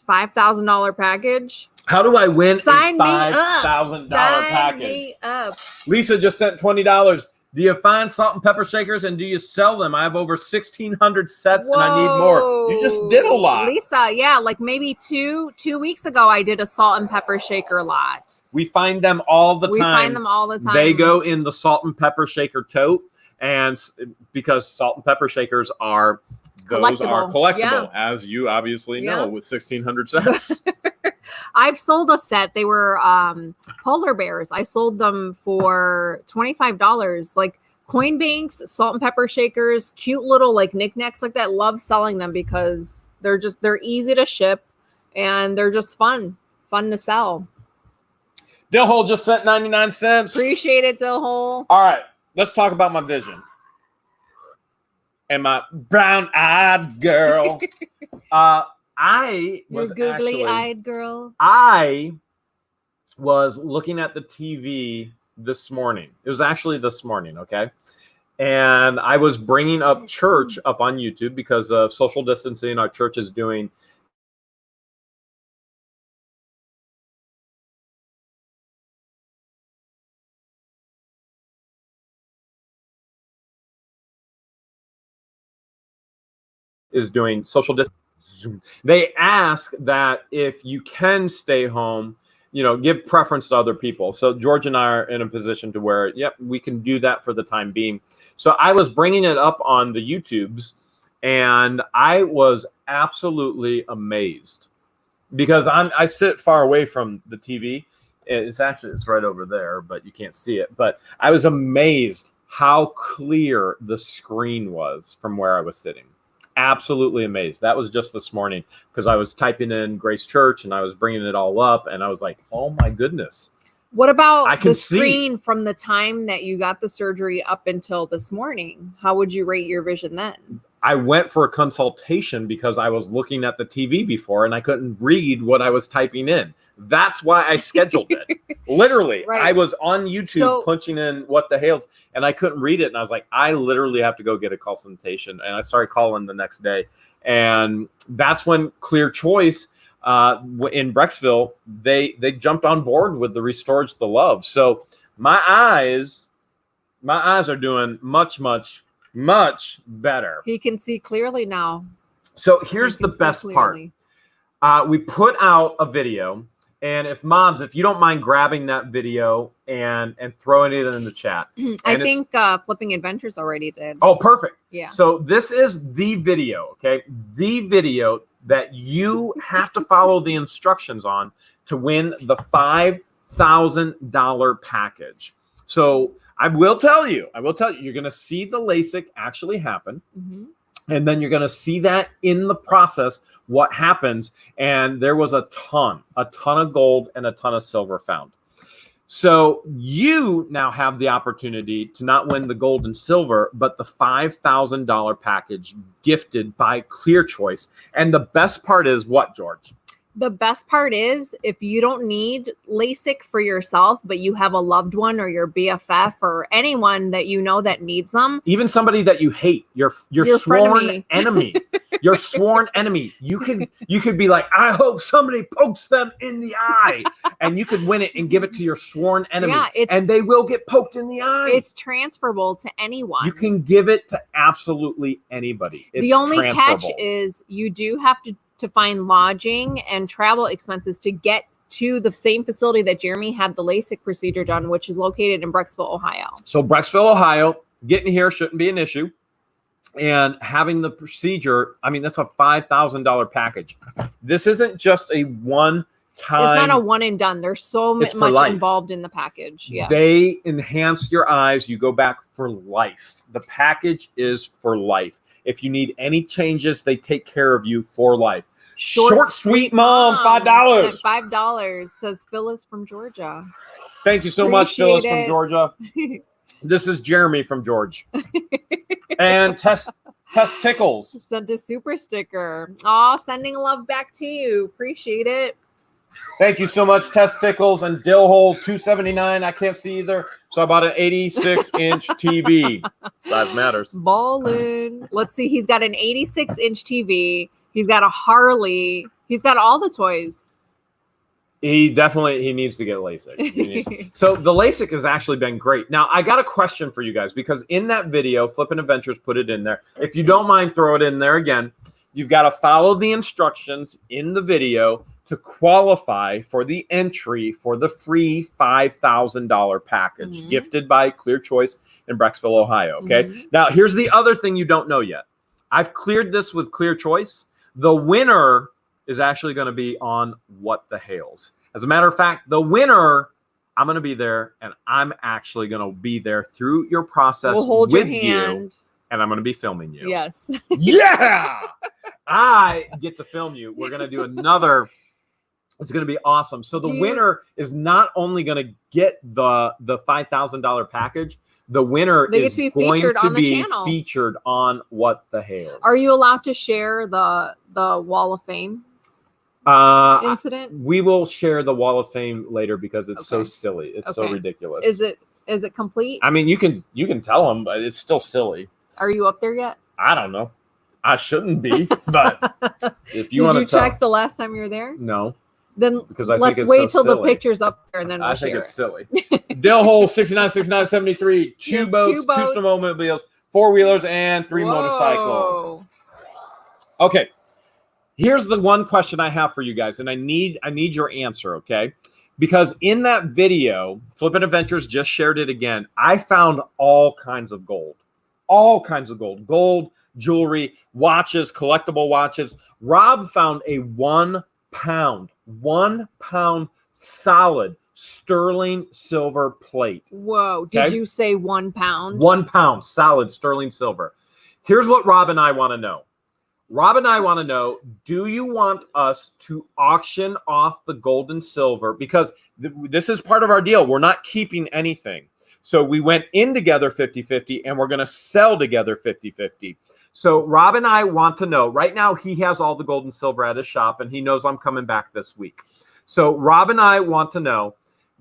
$5,000 package? How do I win a $5,000 package? Sign me up. Lisa just sent $20. Do you find salt and pepper shakers and do you sell them? I have over 1,600 sets. Whoa. And I need more. You just did a lot. Lisa, yeah, like maybe two weeks ago, I did a salt and pepper shaker lot. We find them all the time. We find them all the time. They go in the salt and pepper shaker tote. And because salt and pepper shakers are collectible, as you obviously know, with 1,600 sets. I've sold a set. They were polar bears. I sold them for $25. Like coin banks, salt and pepper shakers, cute little like knickknacks like that. Love selling them because they're easy to ship and they're just fun to sell. Dillhole just sent 99 cents. Appreciate it, Dillhole. All right. let's talk about my vision and my brown-eyed girl. I was your googly-eyed girl. I was looking at the TV this morning. It was actually this morning, okay? And I was bringing up church up on YouTube because of social distancing. Our church is doing social distancing. They ask that if you can stay home, give preference to other people. So George and I are in a position to where, yep, we can do that for the time being. So I was bringing it up on the YouTubes, and I was absolutely amazed because I sit far away from the TV. It's right over there, but you can't see it. But I was amazed how clear the screen was from where I was sitting. Absolutely amazed. That was just this morning because I was typing in Grace Church and I was bringing it all up, and I was like, oh my goodness. What about the screen from the time that you got the surgery up until this morning? How would you rate your vision then? I went for a consultation because I was looking at the TV before and I couldn't read what I was typing in. That's why I scheduled it. Literally, right. I was on YouTube punching in what the Hales, and I couldn't read it. And I was like, I literally have to go get a consultation. And I started calling the next day. And that's when Clear Choice in Brecksville, they jumped on board with the Restores the Love. So my eyes are doing much, much, much better. He can see clearly now. So here's the best part. We put out a video. And if you don't mind grabbing that video and throwing it in the chat. I think Flipping Adventures already did. Oh, perfect. Yeah. So this is the video, okay? The video that you have to follow the instructions on to win the $5,000 package. So I will tell you, you're going to see the LASIK actually happen. Mm-hmm. And then you're going to see that in the process, what happens. And there was a ton of gold and a ton of silver found. So you now have the opportunity to not win the gold and silver, but the $5,000 package gifted by Clear Choice. And the best part is what, George? The best part is if you don't need LASIK for yourself, but you have a loved one or your BFF or anyone that you know that needs them. Even somebody that you hate, your sworn enemy. Your sworn enemy. You could be like, I hope somebody pokes them in the eye. And you could win it and give it to your sworn enemy. Yeah, and they will get poked in the eye. It's transferable to anyone. You can give it to absolutely anybody. The only catch is you do have to find lodging and travel expenses to get to the same facility that Jeremy had the LASIK procedure done, which is located in Brecksville, Ohio. So Brecksville, Ohio, getting here shouldn't be an issue. And having the procedure, I mean, that's a $5,000 package. This isn't just a one-time. It's not a one and done. There's so much involved in the package. Yeah. They enhance your eyes. You go back for life. The package is for life. If you need any changes, they take care of you for life. Short Sweet Mom, $5. $5 says Phyllis from Georgia. Thank you so much, Phyllis from Georgia. This is Jeremy from George. And Tess Tickles sent a super sticker. Aw, sending love back to you. Appreciate it. Thank you so much, Tess Tickles and Dillhole 279. I can't see either. So I bought an 86-inch TV. Size matters. Ballin'. Let's see. He's got an 86-inch TV. He's got a Harley. He's got all the toys. He needs to get LASIK. So the LASIK has actually been great. Now, I got a question for you guys because in that video, Flippin' Adventures put it in there. If you don't mind, throw it in there again. You've got to follow the instructions in the video to qualify for the entry for the free $5,000 package gifted by Clear Choice in Brecksville, Ohio. Okay. Now, here's the other thing you don't know yet. I've cleared this with Clear Choice. The winner is actually going to be on What the Hales. As a matter of fact, the winner, I'm going to be there, and I'm actually going to be there through your process with you, and I'm going to be filming you. Yes. Yeah! I get to film you. We're going to do another It's going to be awesome. So the winner is not only going to get the $5,000 package. The winner is going to be featured on What the Hales. Are you allowed to share the Wall of Fame incident? We will share the Wall of Fame later because it's so silly. It's so ridiculous. Is it complete? I mean, you can tell them, but it's still silly. Are you up there yet? I don't know. I shouldn't be, but if you want to check the last time you were there? No. Then because I let's think it's wait so till silly. the picture's up there and then we'll share think it's silly. Dill Hole 696973, two boats, two snowmobiles, four-wheelers, and three motorcycles. Okay. Here's the one question I have for you guys, and I need your answer, okay? Because in that video, Flippin' Adventures just shared it again. I found all kinds of gold. All kinds of gold. Gold, jewelry, watches, collectible watches. Rob found a 1 pound solid sterling silver plate. Whoa. Did you say 1 pound? 1 pound solid sterling silver. Here's what Rob and I want to know. Rob and I want to know, do you want us to auction off the gold and silver? Because this is part of our deal. We're not keeping anything. So we went in together 50-50 and we're going to sell together 50-50. So Rob and I want to know, right now he has all the gold and silver at his shop and he knows I'm coming back this week. So Rob and I want to know,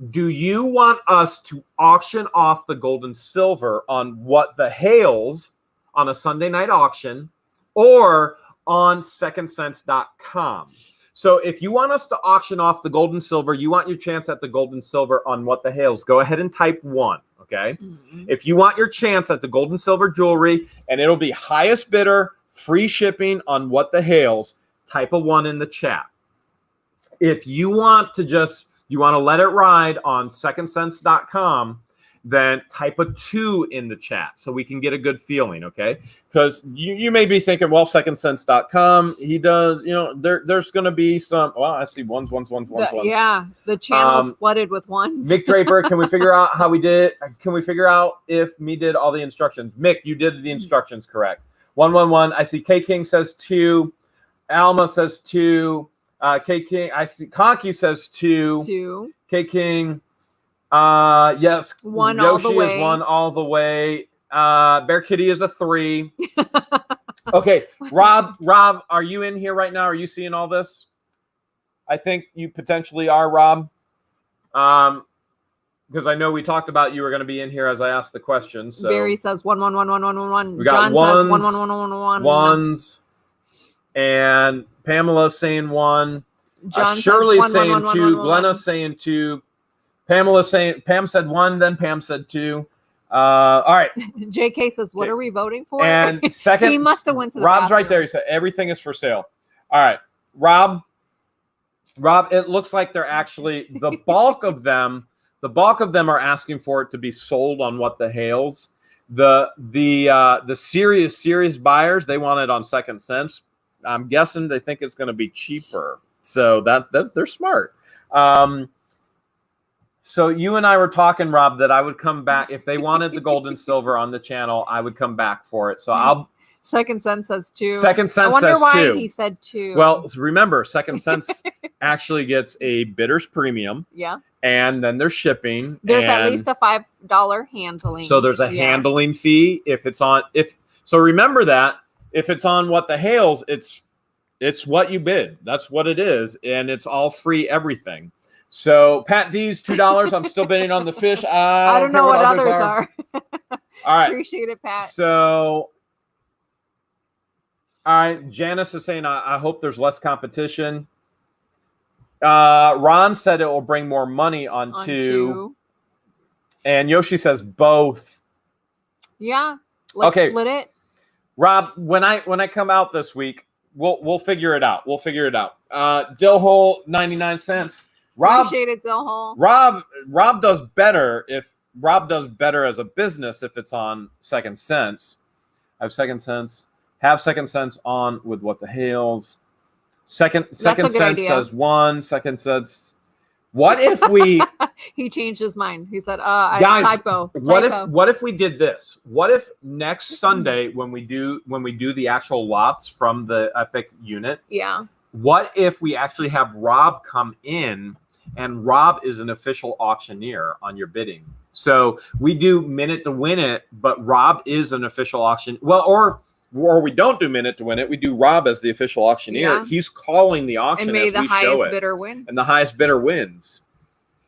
do you want us to auction off the gold and silver on What the Hales on a Sunday night auction or on secondsense.com? So if you want us to auction off the gold and silver, you want your chance at the gold and silver on What the Hales, go ahead and type 1. Okay. Mm-hmm. If you want your chance at the gold and silver jewelry, and it'll be highest bidder, free shipping on What the Hales, type a 1 in the chat. If you want to let it ride on secondsense.com, then type a 2 in the chat so we can get a good feeling, okay? Because you may be thinking, well, secondsense.com, he does, there's going to be some, well, I see ones. Yeah, the channel's flooded with ones. Mick Draper, can we figure out how we did? Can we figure out if me did all the instructions? Mick, you did the instructions correct. 111, I see K King says 2. Alma says 2. K King, I see Conky says 2. 2. K King, yes, 1 Yoshi all the way. is 1 all the way. Bear Kitty is a 3. Okay, Rob, are you in here right now? Are you seeing all this? I think you potentially are, Rob. Because I know we talked about you were going to be in here as I asked the question. So Barry says 1111111. We got John ones, says 11111. Ones, and Pamela's saying 1. John Shirley's saying 2. 11111. Glenna's saying 2. Pam said 1, then Pam said 2. All right. JK says, what are we voting for? And second, he must have went to the Rob's bathroom. right there. He said everything is for sale. All right, Rob, it looks like they're actually the bulk of them are asking for it to be sold on What the Hales. The serious buyers, they want it on Second Sense. I'm guessing they think it's going to be cheaper. So that they're smart. So you and I were talking, Rob, that I would come back if they wanted the gold and silver on the channel. I would come back for it. So Second Sense says 2. Second Sense says 2. I wonder why he said 2. Well, remember, Second Sense actually gets a bidder's premium. Yeah. And then there's shipping. There's at least a $5 handling. So there's a handling fee so remember that if it's on What the Hales, it's what you bid. That's what it is, and it's all free everything. So Pat D's $2. I'm still bidding on the fish. I don't know what others are. All right. Appreciate it, Pat. So, all right. Janice is saying, I hope there's less competition. Ron said it will bring more money on 2. And Yoshi says both. Yeah. Let's split it. Rob, when I come out this week, we'll figure it out. Dill Hole 99 cents. Rob, appreciate it, Dill Hole. Rob does better as a business if it's on Second Sense. I have Second Sense. Have Second Sense on with What the Hales. Second Sense says 1. Second Sense. What if we? He changed his mind. He said, guys, typo. What if we did this? What if next Sunday when we do the actual lots from the Epic unit? Yeah. what if we actually have Rob come in, and Rob is an official auctioneer on your bidding? So we do minute to win it, but Rob is an official auction. Well, or we don't do minute to win it. We do Rob as the official auctioneer. Yeah. He's calling the auction, and may as the we show highest it, bidder win. and the highest bidder wins.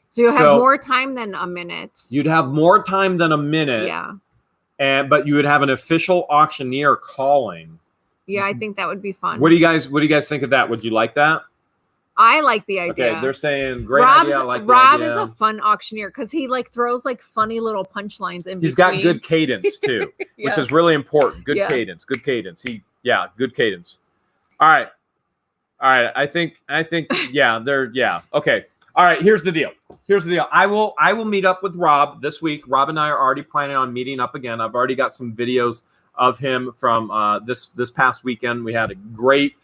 So you'll have more time than a minute. You'd have more time than a minute. Yeah. But you would have an official auctioneer calling. Yeah, I think that would be fun. What do you guys think of that? Would you like that? I like the idea. Okay, they're saying great idea. I like the Rob idea. is a fun auctioneer because he like throws like funny little punchlines in He's between. got good cadence too, which is really important. Good cadence. Good cadence. Good cadence. All right. I think okay. All right, here's the deal. I will meet up with Rob this week. Rob and I are already planning on meeting up again. I've already got some videos of him from this past weekend. We had a great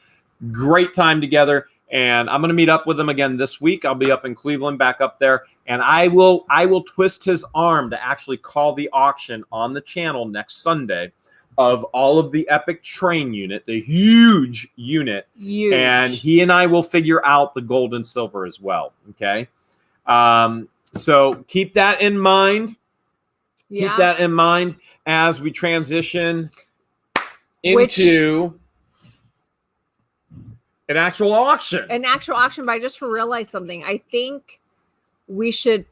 time together, and I'm going to meet up with him again this week. I'll be up in Cleveland, back up there, and I will twist his arm to actually call the auction on the channel next Sunday of all of the Epic Train unit, the huge unit. Huge. And he and I will figure out the gold and silver as well. Okay. So keep that in mind. Yeah. Keep that in mind as we transition into an actual auction. But I just realized something. I think we should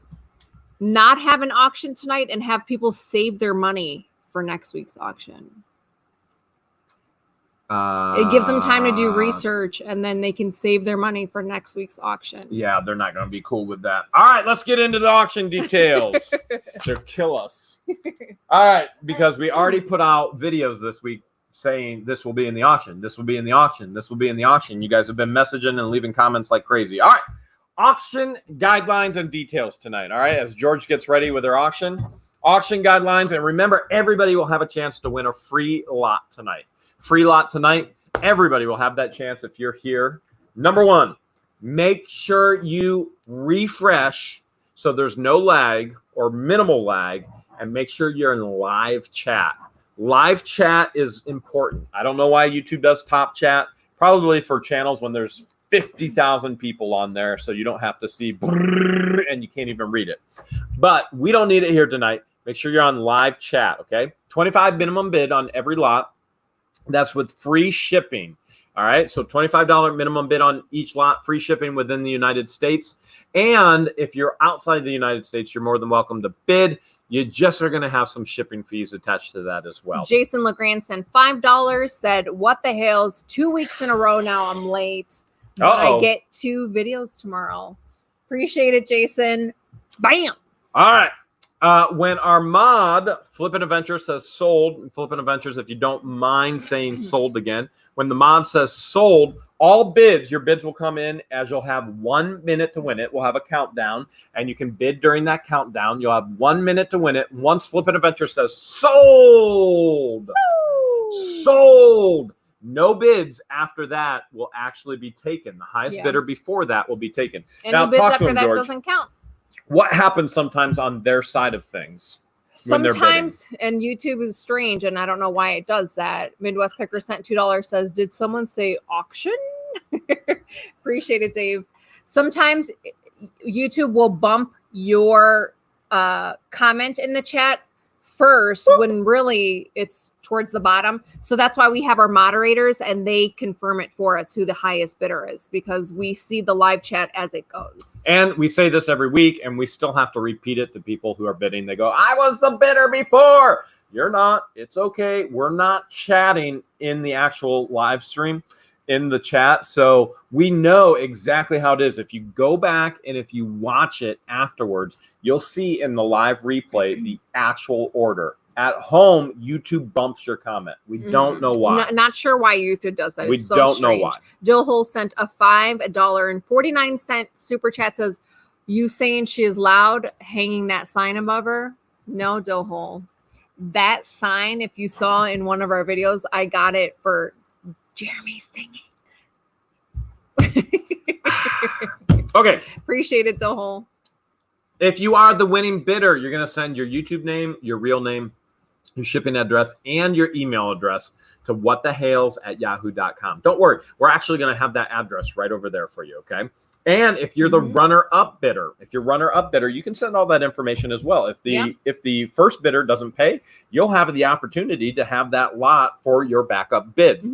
not have an auction tonight and have people save their money for next week's auction. It gives them time to do research, and then they can save their money for next week's auction. Yeah, they're not going to be cool with that. All right, let's get into the auction details. They'll kill us. All right, because we already put out videos this week saying this will be in the auction. This will be in the auction. This will be in the auction. You guys have been messaging and leaving comments like crazy. All right, auction guidelines and details tonight. All right, as George gets ready with their auction guidelines. And remember, everybody will have a chance to win a free lot tonight. Everybody will have that chance if you're here. Number one, make sure you refresh so there's no lag or minimal lag, and make sure you're in live chat. Live chat is important. I don't know why YouTube does top chat, probably for channels when there's 50,000 people on there, so you don't have to see and you can't even read it. But we don't need it here tonight. Make sure you're on live chat, okay? $25 minimum bid on every lot. That's with free shipping. All right, so $25 minimum bid on each lot, free shipping within the United States. And if you're outside the United States, you're more than welcome to bid. You just are going to have some shipping fees attached to that as well. Jason LeGrand sent $5, said, what the Hales, 2 weeks in a row now, I'm late. But I get 2 videos tomorrow. Appreciate it, Jason. Bam. All right. When our mod Flippin' Adventure says sold, Flippin' Adventures, if you don't mind saying sold again, when the mod says sold, all bids, your bids will come in as you'll have 1 minute to win it. We'll have a countdown, and you can bid during that countdown. You'll have 1 minute to win it. Once Flippin' Adventure says sold, sold, no bids after that will actually be taken. The highest bidder before that will be taken. Any now, bids talk after to him, that George. doesn't count. What happens sometimes on their side of things? Sometimes, and YouTube is strange, and I don't know why it does that. Midwest Picker sent $2, says, did someone say auction? Appreciate it, Dave. Sometimes YouTube will bump your comment in the chat first when really it's towards the bottom. So that's why we have our moderators, and they confirm it for us who the highest bidder is, because we see the live chat as it goes. And we say this every week, and we still have to repeat it to people who are bidding. They go, I was the bidder before. You're not. It's okay. We're not chatting in the actual live stream in the chat. So we know exactly how it is. If you go back and if you watch it afterwards, you'll see in the live replay the actual order. At home, YouTube bumps your comment. We don't know why. Not sure why YouTube does that. We don't know why. Jill Hull sent a $5.49 super chat, says, you saying she is loud hanging that sign above her? No, Jill Hull. That sign, if you saw in one of our videos, I got it for Jeremy's singing. Okay. Appreciate it, Jill Hull. If you are the winning bidder, you're going to send your YouTube name, your real name, your shipping address, and your email address to whatthehales@yahoo.com. Don't worry, we're actually going to have that address right over there for you, okay? And if you're the runner-up bidder, you can send all that information as well. If the first bidder doesn't pay, you'll have the opportunity to have that lot for your backup bid.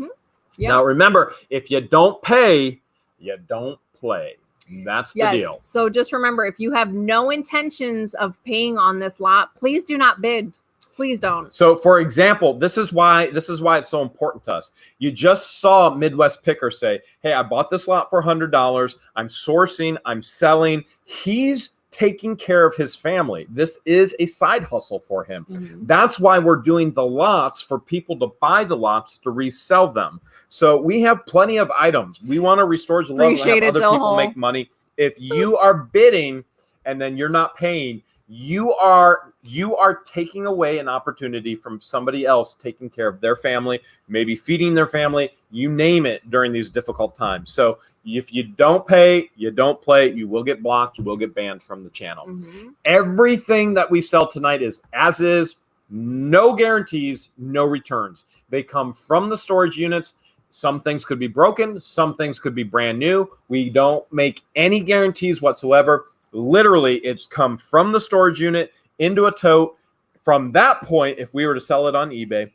Now remember, if you don't pay, you don't play. That's the deal. So just remember, if you have no intentions of paying on this lot, please do not bid. Please don't. So, for example, this is why it's so important to us. You just saw Midwest Picker say, hey, I bought this lot for $100. I'm sourcing, I'm selling. He's taking care of his family. This is a side hustle for him. That's why we're doing the lots for people to buy the lots to resell them. So we have plenty of items. We want to restore the love and have other people make money. If you are bidding and then you're not paying, you are taking away an opportunity from somebody else taking care of their family, maybe feeding their family, you name it, during these difficult times. So if you don't pay, you don't play, you will get blocked, you will get banned from the channel. Everything that we sell tonight is as is, no guarantees, no returns. They come from the storage units. Some things could be broken, some things could be brand new. We don't make any guarantees whatsoever. Literally, it's come from the storage unit into a tote. From that point, if we were to sell it on eBay,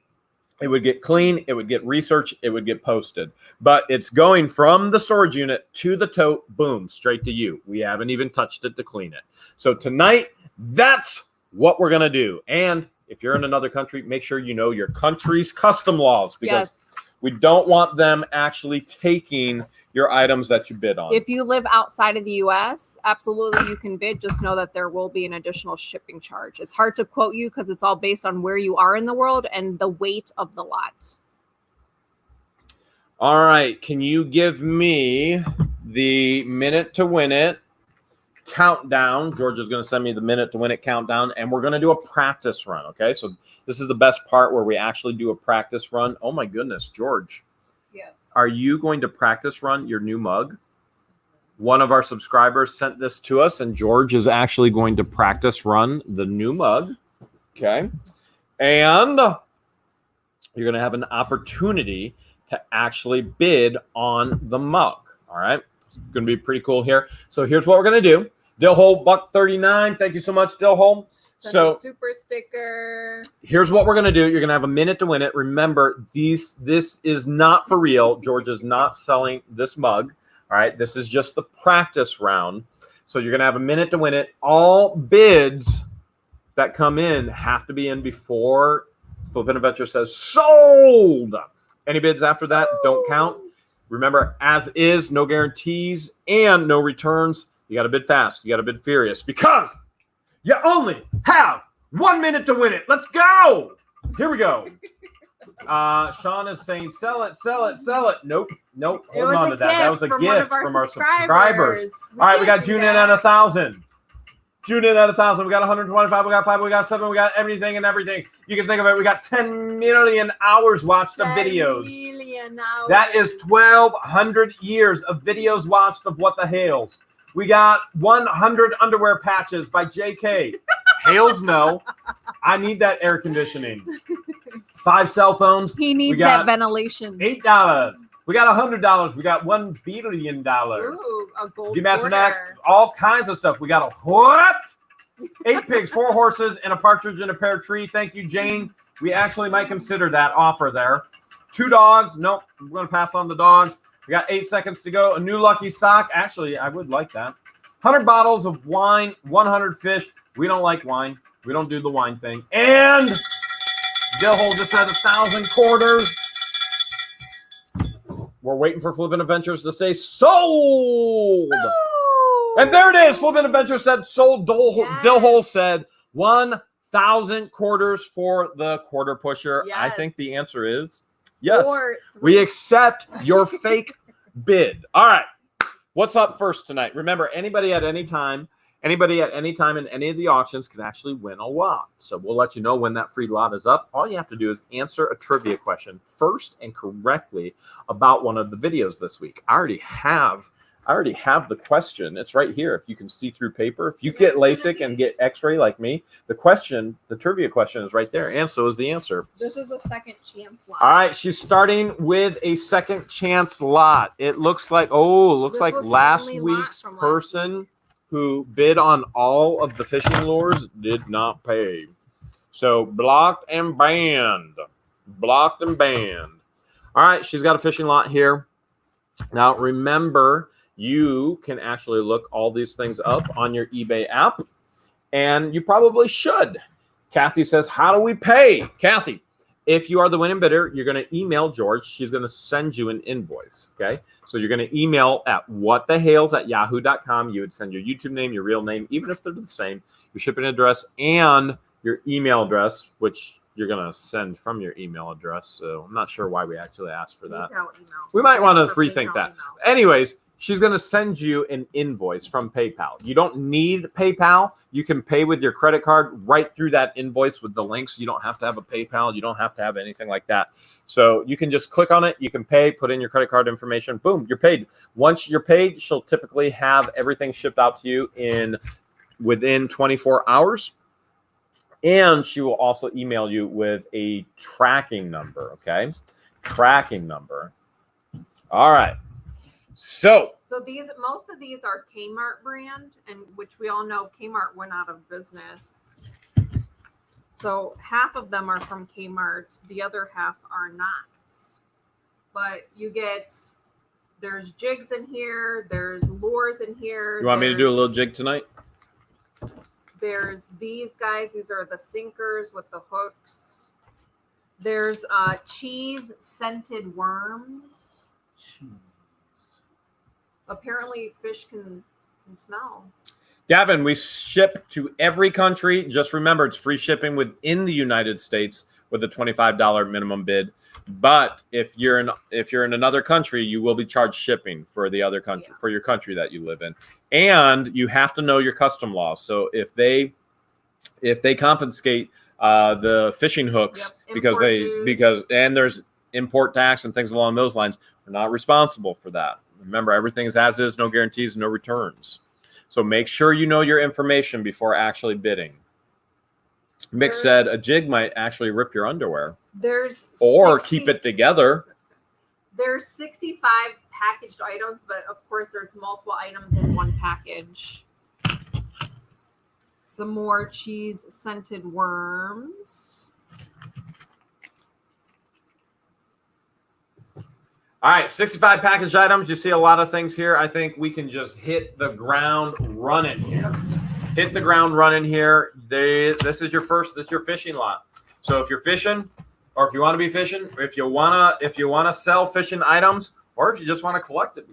it would get clean, it would get researched, it would get posted. But it's going from the storage unit to the tote, boom, straight to you. We haven't even touched it to clean it. So tonight, that's what we're going to do. And if you're in another country, make sure you know your country's custom laws, because we don't want them actually taking your items that you bid on. If you live outside of the U.S., absolutely you can bid. Just know that there will be an additional shipping charge. It's hard to quote you because it's all based on where you are in the world and the weight of the lot. All right. Can you give me the minute to win it countdown? George is going to send me the minute to win it countdown, and we're going to do a practice run. Okay. So this is the best part, where we actually do a practice run. Oh my goodness, George. Yes. Are you going to practice run your new mug? One of our subscribers sent this to us, and George is actually going to practice run the new mug. Okay. And you're going to have an opportunity to actually bid on the mug. All right. It's going to be pretty cool here. So here's what we're going to do. Dillhole $1.39. Thank you so much, Dillhole. So super sticker. Here's what we're going to do. You're going to have a minute to win it. Remember, this is not for real. George is not selling this mug. All right. This is just the practice round. So you're going to have a minute to win it. All bids that come in have to be in before Flippin' Adventure says sold. Any bids after that don't count. Remember, as is, no guarantees and no returns. You got to bid fast. You got to bid furious, because you only have 1 minute to win it. Let's go. Here we go. Sean is saying, sell it, sell it, sell it. Nope. Hold on to that. That was a gift from our subscribers. All right, we got June in at 1,000. June in at 1,000. We got 125. We got 5. We got 7. We got everything and everything. You can think of it. We got 10 million hours watched of videos. 10 million hours. That is 1,200 years of videos watched of What the Hales. We got 100 underwear patches by JK. Hales, no. I need that air conditioning. 5 cell phones. He needs that ventilation. $8. We got $100. We got $1 billion. Ooh, a gold all kinds of stuff. We got a what? 8 pigs, 4 horses, and a partridge in a pear tree. Thank you, Jane. We actually might consider that offer there. 2 dogs. Nope. We're going to pass on the dogs. We got 8 seconds to go. A new lucky sock. Actually, I would like that. 100 bottles of wine, 100 fish. We don't like wine. We don't do the wine thing. And Dillhole just had 1,000 quarters. We're waiting for Flippin' Adventures to say sold. And there it is. Flippin' Adventures said sold. Dillhole said 1,000 quarters for the quarter pusher. Yes. I think the answer is yes. We accept your fake bid. All right. What's up first tonight? Remember, anybody at any time in any of the auctions can actually win a lot. So we'll let you know when that free lot is up. All you have to do is answer a trivia question first and correctly about one of the videos this week. I already have I already have the question. It's right here. If you can see through paper, if you get LASIK and get X-ray like me, the trivia question is right there, and so is the answer. This is a second chance lot. All right, she's starting with a second chance lot. It looks like last week's person who bid on all of the fishing lures did not pay. So blocked and banned. Blocked and banned. All right, she's got a fishing lot here. Now, remember, you can actually look all these things up on your eBay app, and you probably should. Kathy says, how do we pay? Kathy, if you are the winning bidder, you're going to email George. She's going to send you an invoice, okay? So you're going to email at whatthehales@yahoo.com. You would send your YouTube name, your real name, even if they're the same, your shipping address, and your email address, which you're going to send from your email address. So I'm not sure why we actually asked for that. We might want to rethink that. Anyways, she's going to send you an invoice from PayPal. You don't need PayPal. You can pay with your credit card right through that invoice with the links. You don't have to have a PayPal. You don't have to have anything like that. So you can just click on it. You can pay, put in your credit card information. Boom, you're paid. Once you're paid, she'll typically have everything shipped out to you within 24 hours. And she will also email you with a tracking number, okay? Tracking number. All right. So most of these are Kmart brand, and which we all know Kmart went out of business. So half of them are from Kmart. The other half are not. But there's jigs in here. There's lures in here. You want me to do a little jig tonight? There's these guys. These are the sinkers with the hooks. There's cheese scented worms. Apparently fish can smell. Gavin, we ship to every country. Just remember, it's free shipping within the United States with a $25 minimum bid. But if you're in another country, you will be charged shipping for the other country, for your country that you live in. And you have to know your custom laws. So if they confiscate the fishing hooks because there's import tax and things along those lines, we're not responsible for that. Remember, everything is as is, no guarantees, no returns. So make sure you know your information before actually bidding. Mick said a jig might actually rip your underwear. Or keep it together. There's 65 packaged items, but of course there's multiple items in one package. Some more cheese scented worms. All right, 65 packaged items. You see a lot of things here. I think we can just hit the ground running here. Hit the ground running here. This is your fishing lot. So if you're fishing, or if you want to be fishing, or if you wanna sell fishing items, or if you just want to collect it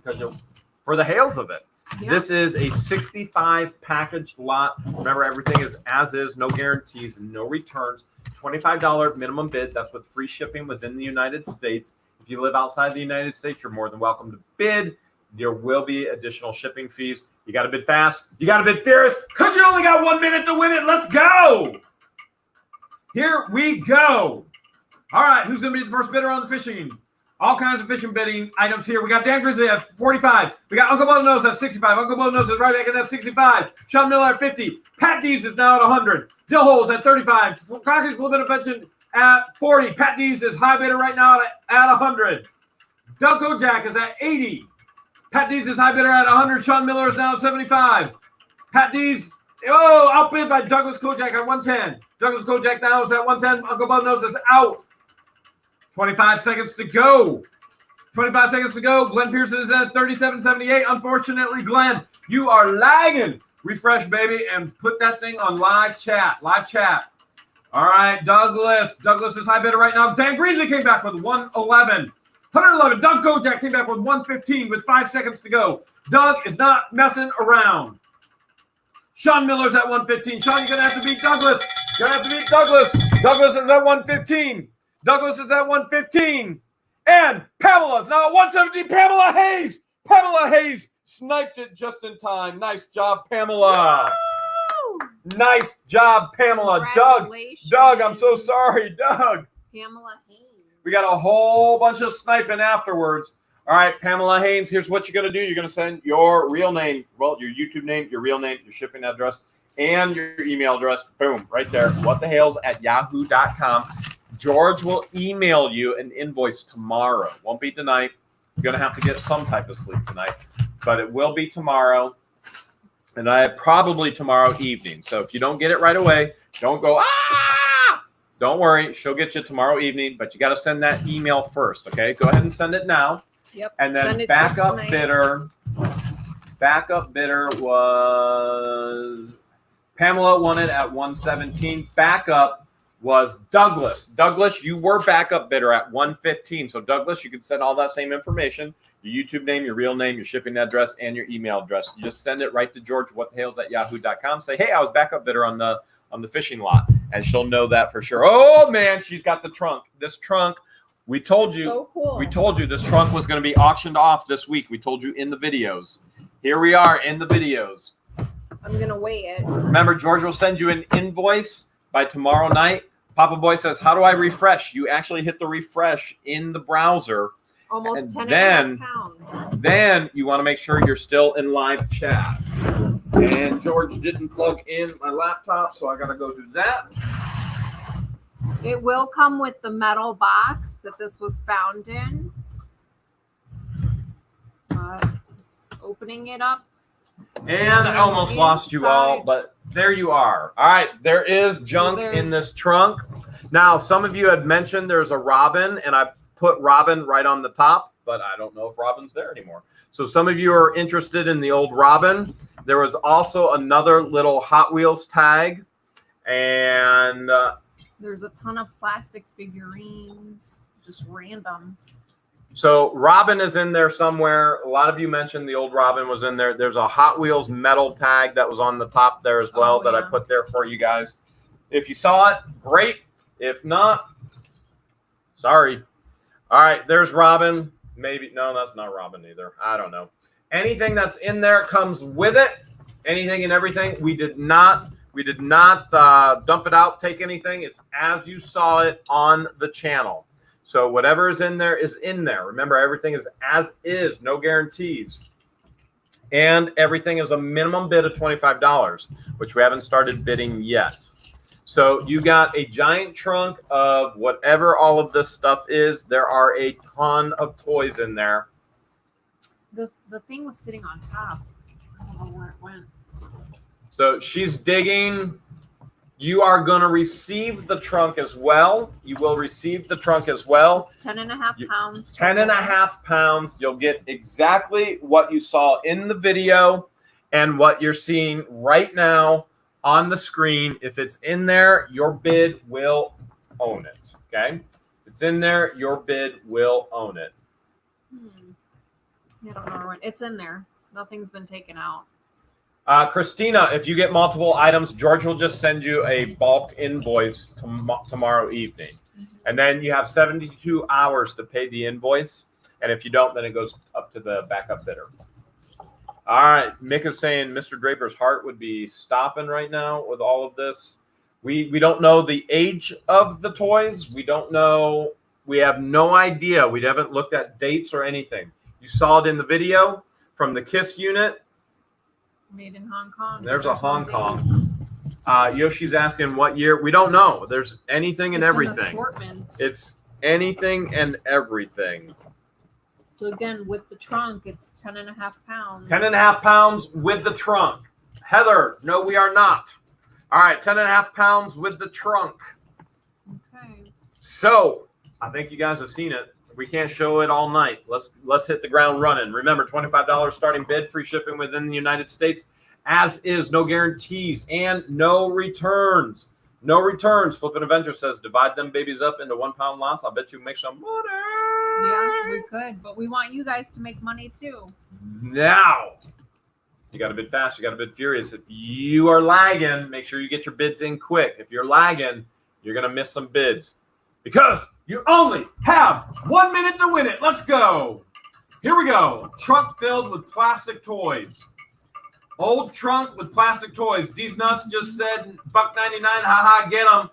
for the Hales of it. Yeah. This is a 65 packaged lot. Remember, everything is as is, no guarantees, no returns. $25 minimum bid. That's with free shipping within the United States. If you live outside the United States, you're more than welcome to bid. There will be additional shipping fees. You got to bid fast. You got to bid fierce because you only got 1 minute to win it. Let's go. Here we go. All right, who's going to be the first bidder on the fishing? All kinds of fishing bidding items here. We got Dan Grizzly at 45. We got Uncle Bone's at 65. Uncle Bone's is right back at 65. Sean Miller at 50. Pat Dees is now at 100. Dill Holes at 35. Crocker's Flippin' Invention at 40. Pat Dees is high bidder right now at 100. Doug Kojak is at 80. Pat Dees is high bidder at 100. Sean Miller is now at 75. Pat Dees, outbid by Douglas Kojak at 110. Douglas Kojak now is at 110. Uncle Bone's is out. 25 seconds to go. 25 seconds to go. Glenn Pearson is at 37.78. Unfortunately, Glenn, you are lagging. Refresh, baby, and put that thing on live chat. Live chat. All right, Douglas. Douglas is high bidder right now. Dan Greasy came back with 111. 111. Doug Kojak came back with 115 with 5 seconds to go. Doug is not messing around. Sean Miller's at 115. Sean, you're going to have to beat Douglas. You're going to have to beat Douglas. Douglas is at 115. Douglas is at 115. And Pamela's now at 117. Pamela Hayes. Pamela Hayes sniped it just in time. Nice job, Pamela. Woo! Nice job, Pamela. Doug, I'm so sorry, Doug. Pamela Hayes. We got a whole bunch of sniping afterwards. All right, Pamela Haynes, here's what you're going to do. You're going to send your real name, well, your YouTube name, your real name, your shipping address, and your email address. Boom, right there. whatthehales@yahoo.com. George will email you an invoice tomorrow. Won't be tonight. You're going to have to get some type of sleep tonight, but it will be tomorrow. And probably tomorrow evening. So if you don't get it right away, don't go, Don't worry. She'll get you tomorrow evening, but you got to send that email first, okay? Go ahead and send it now. Yep. And then backup bidder was Pamela won it at 117. Backup was Douglas. Douglas, you were backup bidder at 115. So Douglas, you can send all that same information. Your YouTube name, your real name, your shipping address, and your email address. You just send it right to George, whatthehales@yahoo.com. Say, hey, I was backup bidder on the fishing lot, and she'll know that for sure. Oh man, she's got the trunk. This trunk, we told you, so cool. We told you this trunk was going to be auctioned off this week. We told you in the videos. Here we are in the videos. I'm gonna weigh it. Remember, George will send you an invoice by tomorrow night. Papa Boy says, how do I refresh? You actually hit the refresh in the browser. Almost 10.5 pounds. Then you want to make sure you're still in live chat. And George didn't plug in my laptop, so I got to go do that. It will come with the metal box that this was found in. Opening it up. And I almost lost you all, but there you are. All right, there is junk in this trunk. Now, some of you had mentioned there's a Robin, and I put Robin right on the top, but I don't know if Robin's there anymore. So some of you are interested in the old Robin. There was also another little Hot Wheels tag, and there's a ton of plastic figurines, just random. So Robin is in there somewhere. A lot of you mentioned the old Robin was in there. There's a Hot Wheels metal tag that was on the top there as well that I put there for you guys. If you saw it, great. If not, sorry. All right, there's Robin. Maybe, no, that's not Robin either. I don't know. Anything that's in there comes with it. Anything and everything. We did not dump it out, take anything. It's as you saw it on the channel. So whatever is in there is in there. Remember, everything is as is, no guarantees. And everything is a minimum bid of $25, which we haven't started bidding yet. So you got a giant trunk of whatever all of this stuff is. There are a ton of toys in there. The thing was sitting on top. I don't know where it went. So she's digging. You are going to receive the trunk as well. You will receive the trunk as well. It's 10.5 pounds. 10.5 pounds. You'll get exactly what you saw in the video and what you're seeing right now on the screen. If it's in there, your bid will own it. Okay? If it's in there, your bid will own it. I don't know when it's in there. Nothing's been taken out. Christina, if you get multiple items, George will just send you a bulk invoice tomorrow evening. And then you have 72 hours to pay the invoice. And if you don't, then it goes up to the backup bidder. All right. Mick is saying Mr. Draper's heart would be stopping right now with all of this. We don't know the age of the toys. We don't know. We have no idea. We haven't looked at dates or anything. You saw it in the video from the KISS unit. Made in Hong Kong. There's a Hong Kong. Yoshi's asking what year. We don't know. There's anything and everything. It's anything and everything. So again, with the trunk, it's 10.5 pounds. 10.5 pounds with the trunk. Heather, no, we are not. All right, 10.5 pounds with the trunk. Okay. So I think you guys have seen it. We can't show it all night. Let's hit the ground running. Remember, $25 starting bid, free shipping within the United States. As is, no guarantees, and no returns. No returns. Flippin' Avenger says, divide them babies up into 1 pound lots. I bet you make some money. Yeah, we could, but we want you guys to make money too. Now, you got to bid fast. You got to bid furious. If you are lagging, make sure you get your bids in quick. If you're lagging, you're going to miss some bids because you only have 1 minute to win it. Let's go. Here we go. Trunk filled with plastic toys. Old trunk with plastic toys. These nuts just said $1.99. Haha, get them.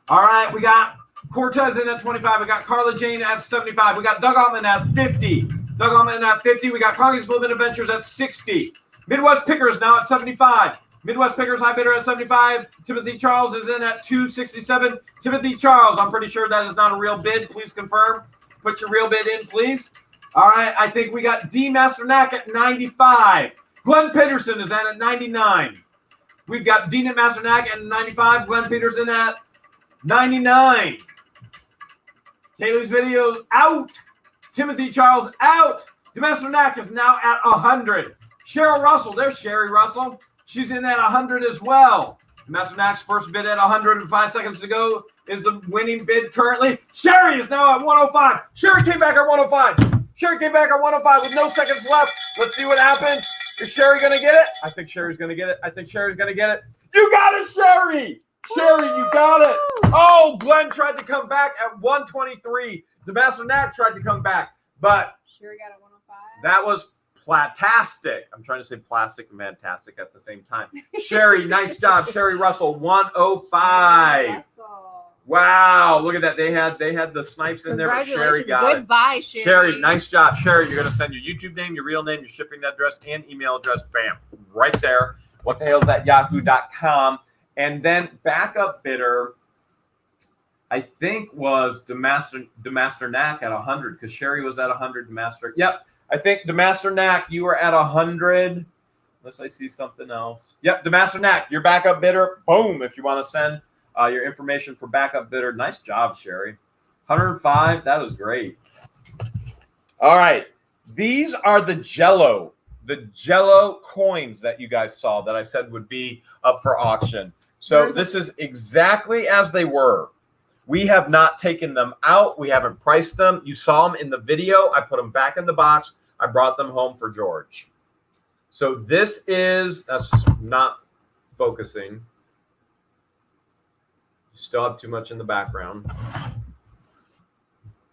All right, we got Cortez in at 25. We got Carla Jane at 75. We got Doug Altman at 50. Doug Allman at 50. We got Conky's Flippin' Adventures at 60. Midwest Pickers now at 75. Midwest Pickers high bidder at 75. Timothy Charles is in at 267. Timothy Charles, I'm pretty sure that is not a real bid. Please confirm. Put your real bid in, please. All right, I think we got D. Masternack at 95. Glenn Peterson is at 99. We've got Dean at Masternack at 95. Glenn Peterson at 99. Kaylee's video out. Timothy Charles out. D. Masternack is now at 100. Cheryl Russell, there's Sherry Russell. She's in at 100 as well. Masternack's first bid at 105 seconds to go is the winning bid currently. Sherry is now at 105. Sherry came back at 105. Sherry came back at 105 with no seconds left. Let's see what happens. Is Sherry going to get it? I think Sherry's going to get it. I think Sherry's going to get it. You got it, Sherry. Sherry, you got it. Oh, Glenn tried to come back at 123. The Masternack tried to come back, but Sherry got it 105. That was platastic. I'm trying to say plastic and fantastic at the same time. Sherry, nice job. Sherry Russell, 105. Wow, look at that. They had the snipes in there, but Sherry got it. Goodbye, Sherry. Sherry, nice job. Sherry, you're going to send your YouTube name, your real name, your shipping address, and email address. Bam. Right there. whatthehales@yahoo.com. And then backup bidder, I think, was DeMasternack at 100 because Sherry was at 100. Yep. I think DeMasternack, you were at 100. Unless I see something else. Yep, DeMasternack, your backup bidder. Boom, if you want to send your information for backup bidder. Nice job, Sherry. 105, that was great. All right, these are the Jello coins that you guys saw that I said would be up for auction. So this is exactly as they were. We have not taken them out. We haven't priced them. You saw them in the video. I put them back in the box. I brought them home for George. So this is, that's not focusing. Still have too much in the background.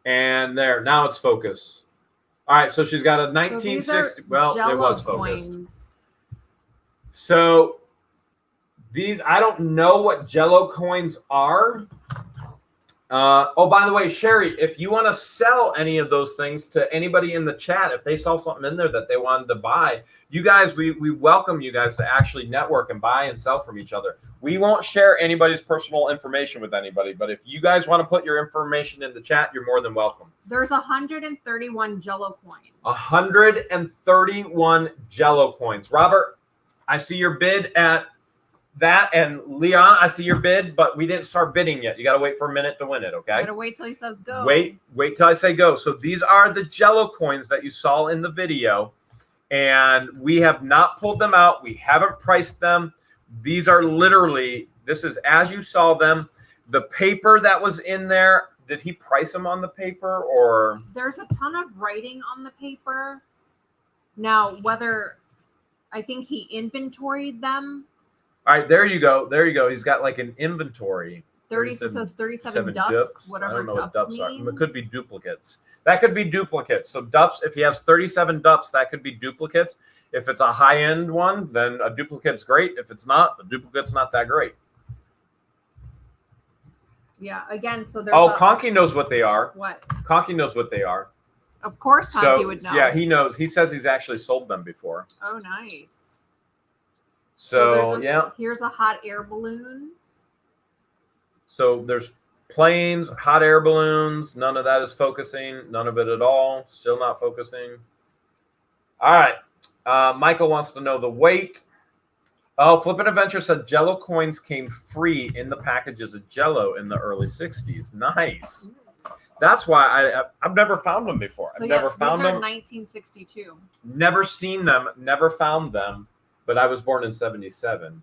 And there, now it's focused. All right, so she's got a 1960. Well, Jello it was focused. Coins. So these, I don't know what Jello coins are. Oh, by the way, Sherry, if you want to sell any of those things to anybody in the chat, if they saw something in there that they wanted to buy, you guys, we welcome you guys to actually network and buy and sell from each other. We won't share anybody's personal information with anybody, but if you guys want to put your information in the chat, you're more than welcome. There's 131 Jello coins. 131 Jello coins. Robert, I see your bid at that, and Leon, I see your bid, but we didn't start bidding yet. You got to wait for a minute to win it, okay? You got to wait till he says go. Wait till I say go. So these are the Jello coins that you saw in the video, and we have not pulled them out. We haven't priced them. These are literally, this is as you saw them. The paper that was in there, did he price them on the paper or? There's a ton of writing on the paper. Now, whether, I think he inventoried them. All right, there you go. There you go. He's got like an inventory. 30 says 37 dups, whatever I don't know what dups means. are. It could be duplicates. That could be duplicates. So dups, if he has 37 dups, that could be duplicates. If it's a high-end one, then a duplicate's great. If it's not, the duplicate's not that great. Yeah, again, so there's Conky knows what they are. What? Conky knows what they are. Of course Conky would know. Yeah, he knows. He says he's actually sold them before. Oh, nice. So yeah. Here's a hot air balloon. So there's planes, hot air balloons. None of that is focusing. None of it at all. Still not focusing. All right. Michael wants to know the weight. Oh, Flippin' Adventure said Jello coins came free in the packages of Jello in the early 60s. Nice. That's why I've never found them before. So I've never found them. 1962. Never seen them. Never found them. But I was born in 77.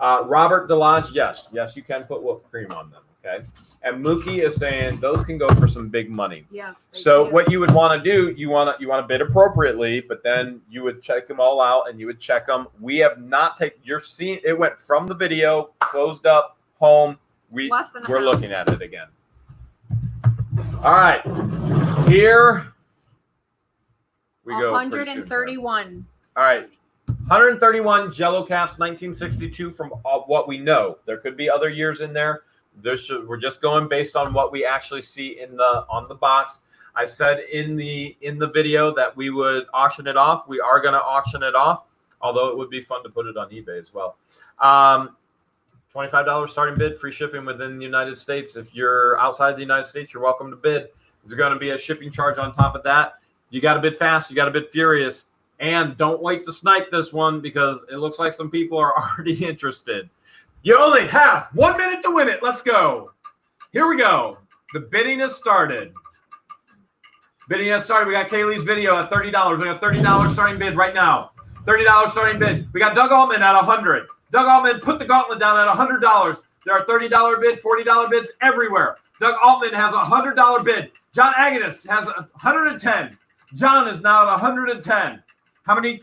Robert DeLodge, yes, you can put whipped cream on them, okay? And Mookie is saying those can go for some big money. Yes. So what you would want to do, you want to bid appropriately, but then you would check them all out and you would check them. We have not taken. You're seeing it went from the video, closed up, home. We're looking at it again. All right, here we go. 131. All right. 131 Jello caps, 1962 from what we know. There could be other years in there. We're just going based on what we actually see on the box. I said in the video that we would auction it off. We are going to auction it off, although it would be fun to put it on eBay as well. $25 starting bid, free shipping within the United States. If you're outside the United States, you're welcome to bid. There's going to be a shipping charge on top of that. You got to bid fast. You got to bid furious. And don't wait to snipe this one because it looks like some people are already interested. You only have 1 minute to win it. Let's go. Here we go. The bidding has started. Bidding has started. We got Kaylee's video at $30. We got $30 starting bid right now. $30 starting bid. We got Doug Altman at $100. Doug Altman put the gauntlet down at $100. There are $30 bid, $40 bids everywhere. Doug Altman has a $100 bid. John Agatis has 110. John is now at 110. How many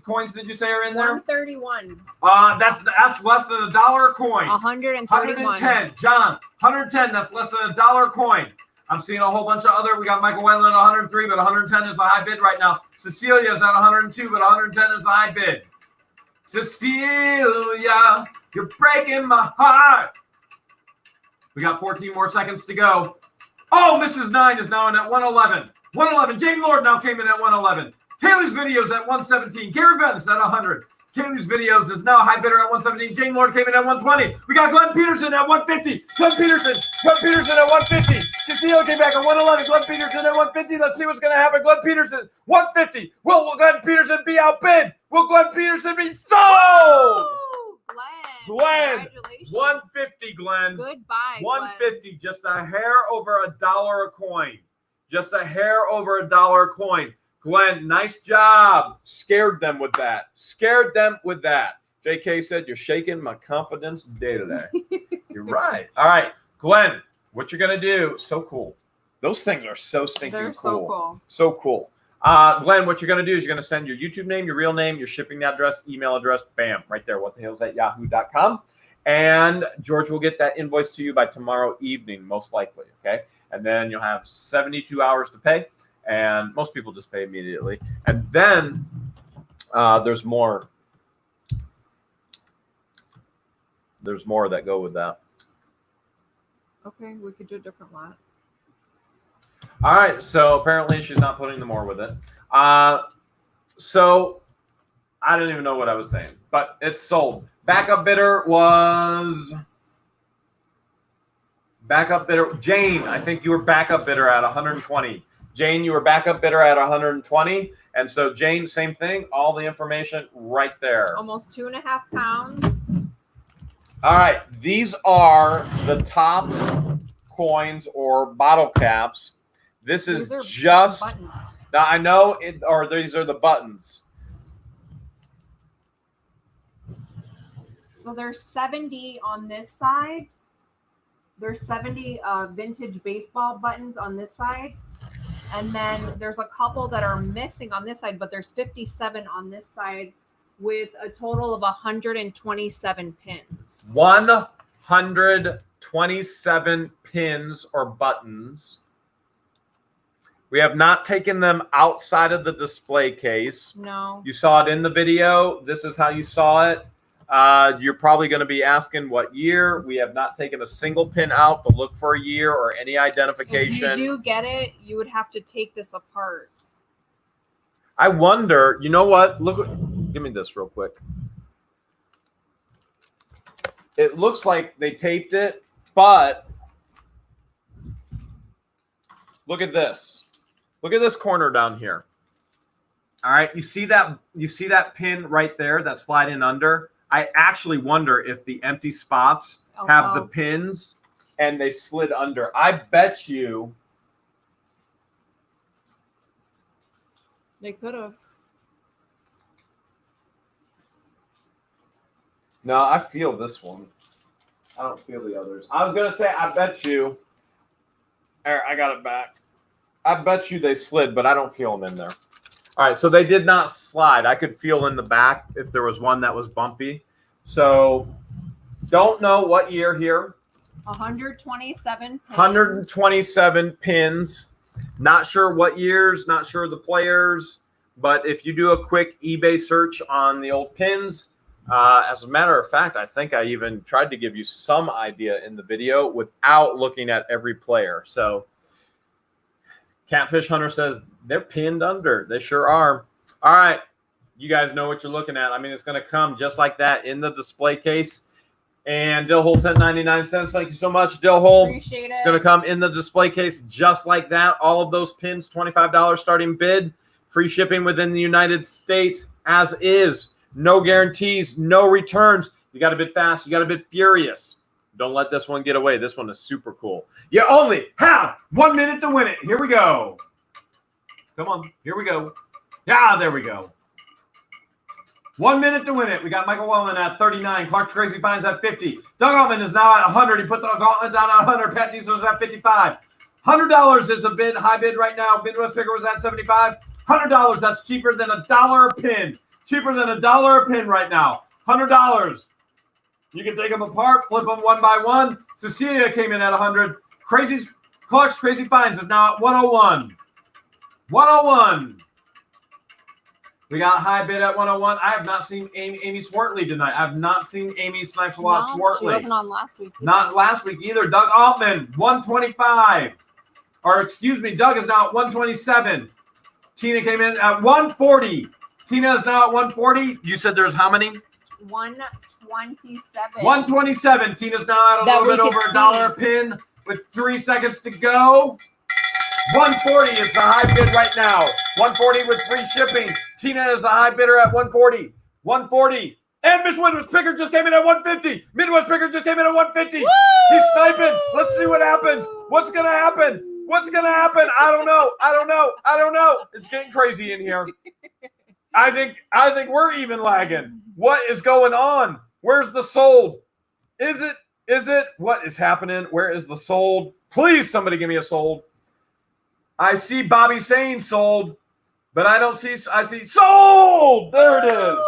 coins did you say are in there? 131. That's less than $1 a coin. 131. 110. John, 110. That's less than $1 a coin. I'm seeing a whole bunch of other. We got Michael Whalen at 103, but 110 is the high bid right now. Cecilia's at 102, but 110 is the high bid. Cecilia, you're breaking my heart. We got 14 more seconds to go. Oh, Mrs. 9 is now in at 111. 111. Jane Lord now came in at 111. Kaylee's videos at 117. Gary Vence at 100. Kaylee's videos is now high bidder at 117. Jane Lord came in at 120. We got Glenn Peterson at 150. Glenn Peterson at 150. Cecile came back at 111. Glenn Peterson at 150. Let's see what's going to happen. Glenn Peterson, 150. Will Glenn Peterson be outbid? Will Glenn Peterson be sold? Glenn, 150, Glenn. Goodbye, 150, Glenn. Just a hair over $1 a coin. Just a hair over $1 a coin. Glenn, nice job. Scared them with that. Scared them with that. JK said, you're shaking my confidence day to day. You're right. All right, Glenn, what you're going to do, so cool. Those things are so stinking cool. So cool. So cool. Glenn, what you're going to do is you're going to send your YouTube name, your real name, your shipping address, email address, bam, right there, whatthehales@yahoo.com. And George will get that invoice to you by tomorrow evening, most likely, okay? And then you'll have 72 hours to pay, and most people just pay immediately. And then there's more. There's more that go with that. Okay, we could do a different lot. All right, so apparently she's not putting the more with it. So I don't even know what I was saying, but it's sold. Backup bidder was Jane. I think you were backup bidder at 120. Jane, you were backup bidder at 120. And so Jane, same thing, all the information right there. Almost 2.5 pounds. All right, these are the tops coins or bottle caps. This is just buttons. Now I know it, or these are the buttons. So there's 70 on this side. There's 70 vintage baseball buttons on this side. And then there's a couple that are missing on this side, but there's 57 on this side with a total of 127 pins. 127 pins or buttons. We have not taken them outside of the display case. No. You saw it in the video. This is how you saw it. You're probably going to be asking what year. We have not taken a single pin out to look for a year or any identification. If you do get it, you would have to take this apart. I wonder, you know what? Look, give me this real quick. It looks like they taped it, but look at this. Look at this corner down here. All right, you see that pin right there that slide in under? I actually wonder if the empty spots have the pins and they slid under. I bet you they could have. No, I feel this one. I don't feel the others. I was going to say, I bet you. I got it back. I bet you they slid, but I don't feel them in there. All right, so they did not slide. I could feel in the back if there was one that was bumpy. So don't know what year here. 127 pins. 127 pins. Not sure what years, not sure the players. But if you do a quick eBay search on the old pins, as a matter of fact, I think I even tried to give you some idea in the video without looking at every player. So Catfish Hunter says they're pinned under. They sure are. All right. You guys know what you're looking at. I mean, it's going to come just like that in the display case. And Dill Hole sent 99 cents. Thank you so much, Dill Hole. Appreciate it. It's going to come in the display case just like that. All of those pins, $25 starting bid. Free shipping within the United States as is. No guarantees, no returns. You got to bid fast. You got to bid furious. Don't let this one get away. This one is super cool. You only have 1 minute to win it. Here we go. Come on. Here we go. Yeah, there we go. 1 minute to win it. We got Michael Wellman at 39. Clark's Crazy Finds at 50. Doug Altman is now at 100. He put the gauntlet down at 100. Pat Diesel's at 55. $100 is a bid, high bid right now. Midwest Picker was at 75. $100. That's cheaper than $1 a pin. Cheaper than $1 a pin right now. $100. You can take them apart, flip them one by one. Cecilia came in at 100. Clark's Crazy Finds is now at 101. 101. We got a high bid at 101. I have not seen Amy Swartley tonight. I have not seen Amy Snipes Swartley. She wasn't on last week. Not last week either. Doug Altman, 125. Or excuse me, Doug is now at 127. Tina came in at 140. Tina is now at 140. You said there's how many? 127. 127. Tina's now at a little bit over $1 a pin with 3 seconds to go. 140 is the high bid right now. 140 with free shipping. Tina is the high bidder at 140. 140. And Midwest Picker just came in at 150. Midwest Picker just came in at 150. Woo! He's sniping. Let's see what happens. What's going to happen? What's going to happen? I don't know. I don't know. I don't know. It's getting crazy in here. I think we're even lagging. What is going on? Where's the sold? Is it? What is happening? Where is the sold? Please, somebody give me a sold. I see Bobby saying sold, but I don't see. I see sold. There it is.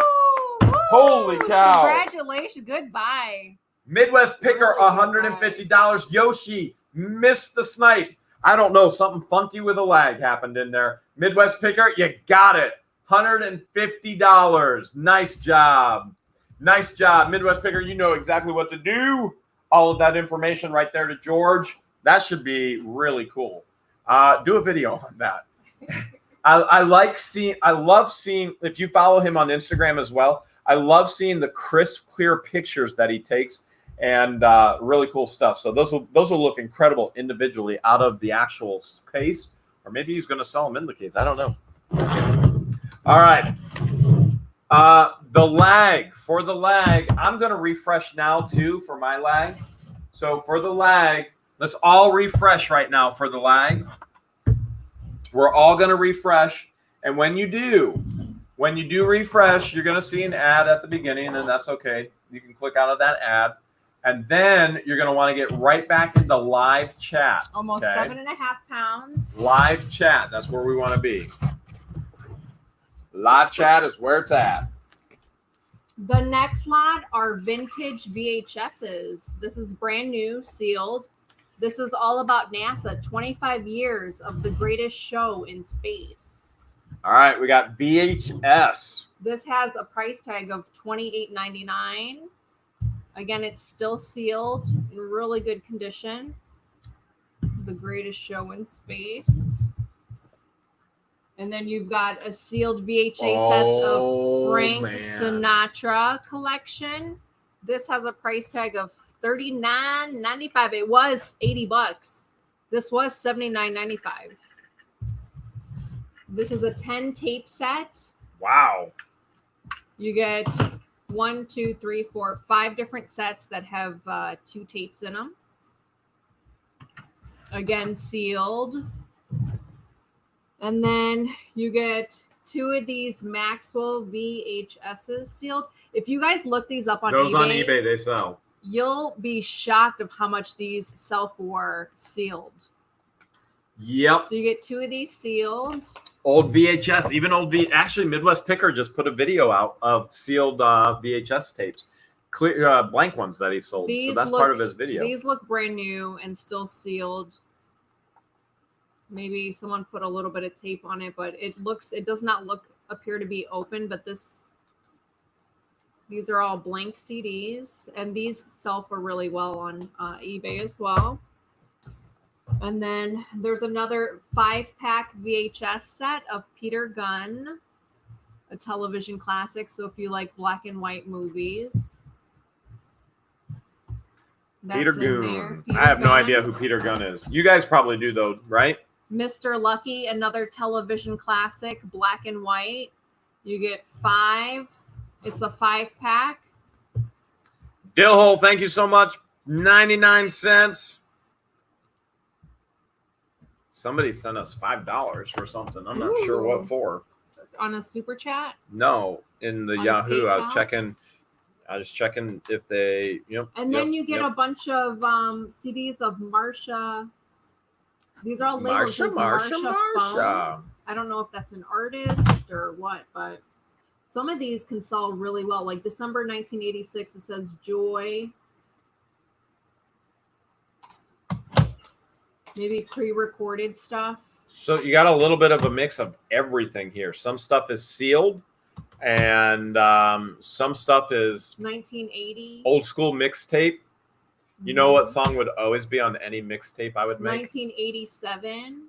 Woo! Holy cow! Congratulations. Goodbye. Midwest Picker, $150. Yoshi missed the snipe. I don't know. Something funky with a lag happened in there. Midwest Picker, you got it. $150. Nice job. Nice job. Midwest Picker, you know exactly what to do. All of that information right there to George. That should be really cool. Do a video on that. I love seeing, if you follow him on Instagram as well, I love seeing the crisp, clear pictures that he takes and really cool stuff. So those will look incredible individually out of the actual case, or maybe he's going to sell them in the case. I don't know. All right. The lag, I'm going to refresh now too for my lag. So for the lag, let's all refresh right now for the lag. We're all going to refresh. And when you do refresh, you're going to see an ad at the beginning, and that's okay. You can click out of that ad. And then you're going to want to get right back into live chat. Almost 7.5 pounds. Live chat. That's where we want to be. Live chat is where it's at. The next lot are vintage VHSs. This is brand new, sealed. This is all about NASA, 25 years of the greatest show in space. All right, we got VHS. This has a price tag of $28.99. Again, it's still sealed, in really good condition. The greatest show in space. And then you've got a sealed VHA sets of Frank Sinatra collection. This has a price tag of $39.95. It was $80. This was $79.95. This is a 10 tape set. Wow. You get 1, 2, 3, 4, 5 different sets that have 2 tapes in them. Again, sealed. And then you get 2 of these Maxwell VHSs sealed. If you guys look these up on those eBay, on eBay, they sell. You'll be shocked of how much these sell for sealed. Yep. So you get 2 of these sealed. Old VHS, even actually Midwest Picker just put a video out of sealed VHS tapes, clear blank ones that he sold. So that's part of his video. These look brand new and still sealed. Maybe someone put a little bit of tape on it, but it does not appear to be open, but these are all blank CDs, and these sell for really well on eBay as well. And then there's another 5-pack VHS set of Peter Gunn, a television classic. So if you like black and white movies, Peter Gunn. I have no idea who Peter Gunn is. You guys probably do though, right? Mr. Lucky, another television classic, black and white. You get 5. It's a 5-pack. Dillhole, thank you so much. 99 cents. Somebody sent us $5 for something. I'm not sure what for. On a super chat? No, in the Yahoo. I was checking if they, And then you get a bunch of CDs of Marsha. These are all labeled as Marsha. I don't know if that's an artist or what, but some of these can sell really well. Like December 1986, it says Joy. Maybe pre-recorded stuff. So you got a little bit of a mix of everything here. Some stuff is sealed, and some stuff is 1980. Old school mixtape. You know what song would always be on any mixtape I would make? 1987.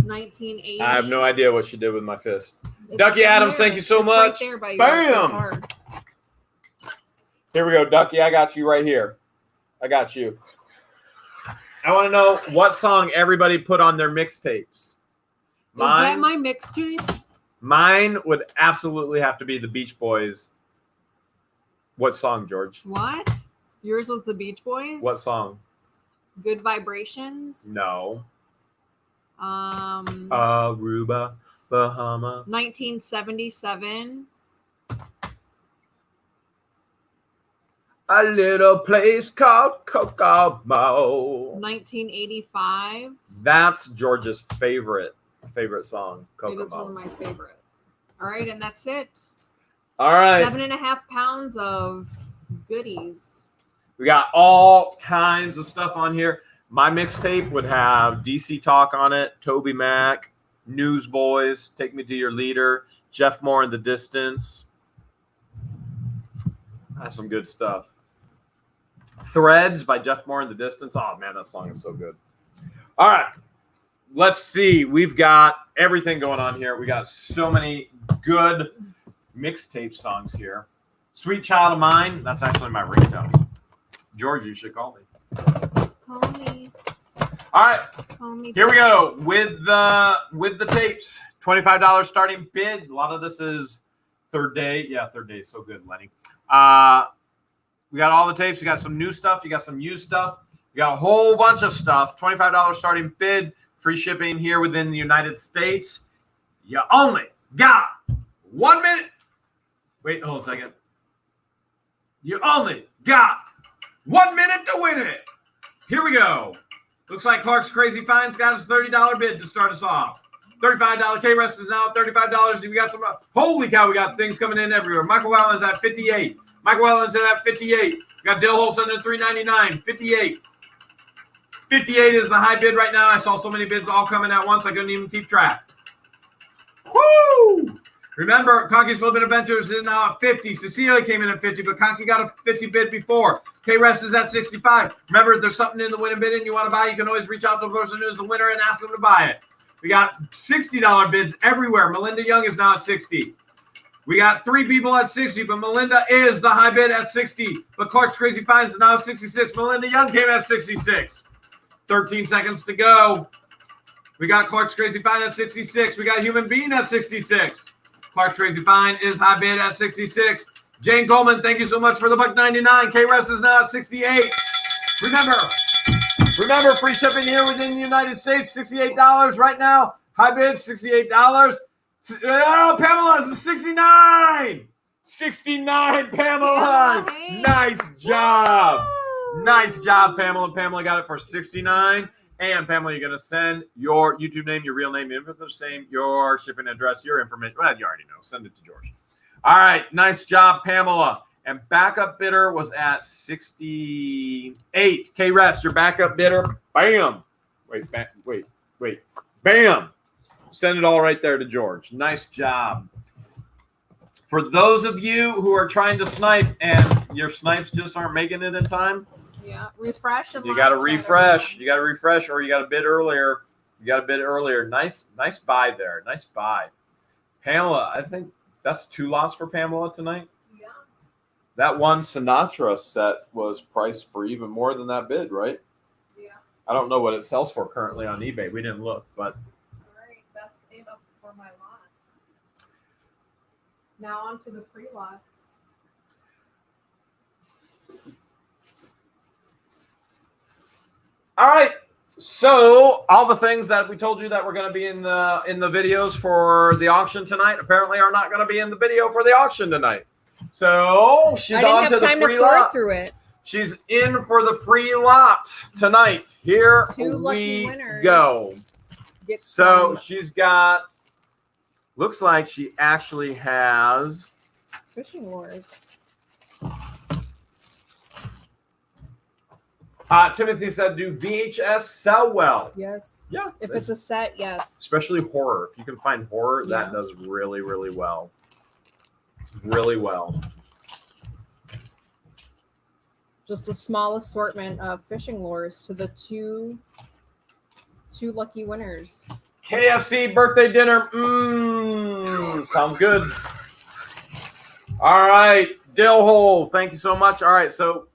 1980. I have no idea what she did with my fist. Ducky Adams, thank you so much. Right there by Bam! Here we go, Ducky. I got you right here. I got you. I want to know what song everybody put on their mixtapes. Is that my mixtape? Mine would absolutely have to be the Beach Boys. What song, George? What? Yours was the Beach Boys? What song? Good Vibrations? No. Aruba, Bahama. 1977. A little place called Kokomo. 1985. That's George's favorite song, Kokomo. It is one of my favorite. All right, and that's it. All right. 7.5 pounds of goodies. We got all kinds of stuff on here. My mixtape would have DC Talk on it, Toby Mac, Newsboys, Take Me to Your Leader, Jeff Moore in the Distance. That's some good stuff. Threads by Jeff Moore in the Distance. Oh, man, that song is so good. All right. Let's see. We've got everything going on here. We got so many good mixtape songs here. Sweet Child of Mine. That's actually my ringtone. George, you should call me. Call me. All right. Call me. Here we go with the tapes. $25 starting bid. A lot of this is third day. Yeah, third day. So good, Lenny. We got all the tapes. You got some new stuff. You got some used stuff. You got a whole bunch of stuff. $25 starting bid. Free shipping here within the United States. You only got 1 minute. Wait, hold a second. You only got 1 minute to win it. Here we go. Looks like Clark's Crazy Finds got his $30 bid to start us off. $35. K-Rest is now $35. We got some. Holy cow, we got things coming in everywhere. Michael Allen's at 58. Michael Allen's at 58. We got Dill Holson at $3.99. 58. 58 is the high bid right now. I saw so many bids all coming at once, I couldn't even keep track. Woo! Remember, Conky's Flippin' Adventures is now at 50. Cecilia came in at 50, but Conky got a 50 bid before. K-Rest is at 65. Remember, if there's something in the winning bid and you want to buy, you can always reach out to the person who's the winner and ask them to buy it. We got $60 bids everywhere. Melinda Young is now at 60. We got 3 people at 60, but Melinda is the high bid at 60. But Clark's Crazy Finds is now at 66. Melinda Young came at 66. 13 seconds to go. We got Clark's Crazy Find at 66. We got Human Being at 66. Clark's Crazy Find is high bid at 66. Jane Coleman, thank you so much for the $1.99. K-Rest is now at 68. Remember, free shipping here within the United States, $68 right now. High bid, $68. Oh, Pamela's at 69. 69, Pamela. Hey. Nice job. Nice job, Pamela. Pamela got it for 69. And Pamela, you're going to send your YouTube name, your real name, if it's the same, your shipping address, your information. Well, you already know. Send it to George. All right. Nice job, Pamela. And backup bidder was at 68. K-Rest, your backup bidder. Bam. Wait. Bam. Send it all right there to George. Nice job. For those of you who are trying to snipe and your snipes just aren't making it in time, Yeah, refresh. You got to refresh. You got to refresh, or you got to bid earlier. You got to bid earlier. Nice buy there. Nice buy. Pamela, I think that's 2 lots for Pamela tonight. Yeah. That one Sinatra set was priced for even more than that bid, right? Yeah. I don't know what it sells for currently on eBay. We didn't look, but. All right, that's it up for my lots. Now on to the free lots. All right. So all the things that we told you that were going to be in the videos for the auction tonight apparently are not going to be in the video for the auction tonight. So she's on to the free lot. I didn't have time to sort through it. She's in for the free lot tonight. Here 2 lucky winners. Go. So she's got. Looks like she actually has fishing lures. Timothy said, "Do VHS sell well?" Yes. Yeah. If it's a set, yes. Especially horror. If you can find horror, that does really, really well. It's really well. Just a small assortment of fishing lures to the two lucky winners. KFC birthday dinner. Sounds good. All right, Dill Hole. Thank you so much. All right, so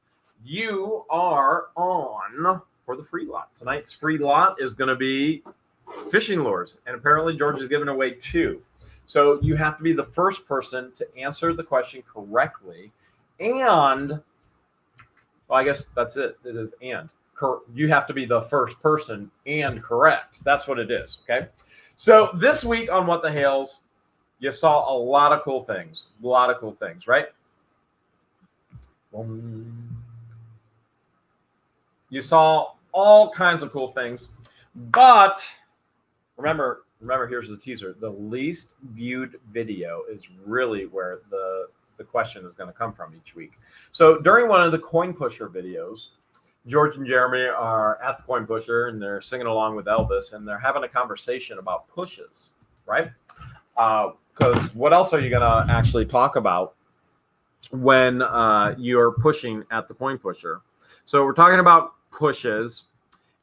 you are on for the free lot. Tonight's free lot is going to be fishing lures, and apparently George is giving away 2. So you have to be the first person to answer the question correctly, and well, I guess that's it. It is and. You have to be the first person and correct. That's what it is, okay? So this week on What the Hales, you saw a lot of cool things. A lot of cool things, right? You saw all kinds of cool things, but remember, here's the teaser. The least viewed video is really where the question is going to come from each week. So during one of the coin pusher videos, George and Jeremy are at the coin pusher and they're singing along with Elvis and they're having a conversation about pushes, right? Because what else are you going to actually talk about when you're pushing at the coin pusher? So we're talking about pushes,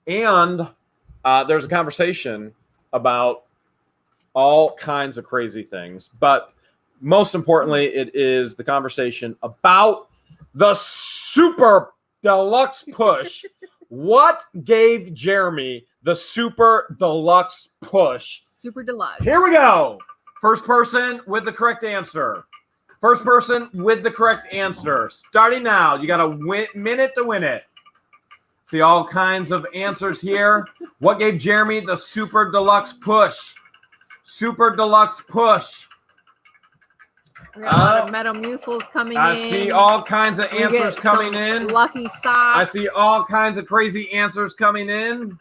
and there's a conversation about all kinds of crazy things, but most importantly, it is the conversation about the super deluxe push. What gave Jeremy the super deluxe push? Super deluxe. Here we go. First person with the correct answer. First person with the correct answer. Starting now. You got a minute to win it. See all kinds of answers here. What gave Jeremy the super deluxe push? Super deluxe push. We got a lot of Metamucils coming in. I see all kinds of answers coming in. Lucky socks. I see all kinds of crazy answers coming in.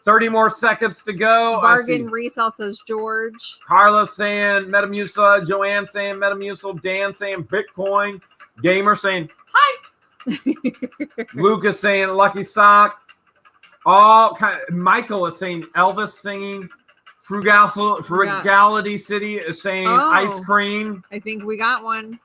30 more seconds to go. Bargain resale, says George. Carla saying Metamucil. Joanne saying Metamucil. Dan saying Bitcoin. Gamer saying hi. Lucas saying Lucky Sock. Michael is saying Elvis singing. Frugality City is saying ice cream. I think we got one.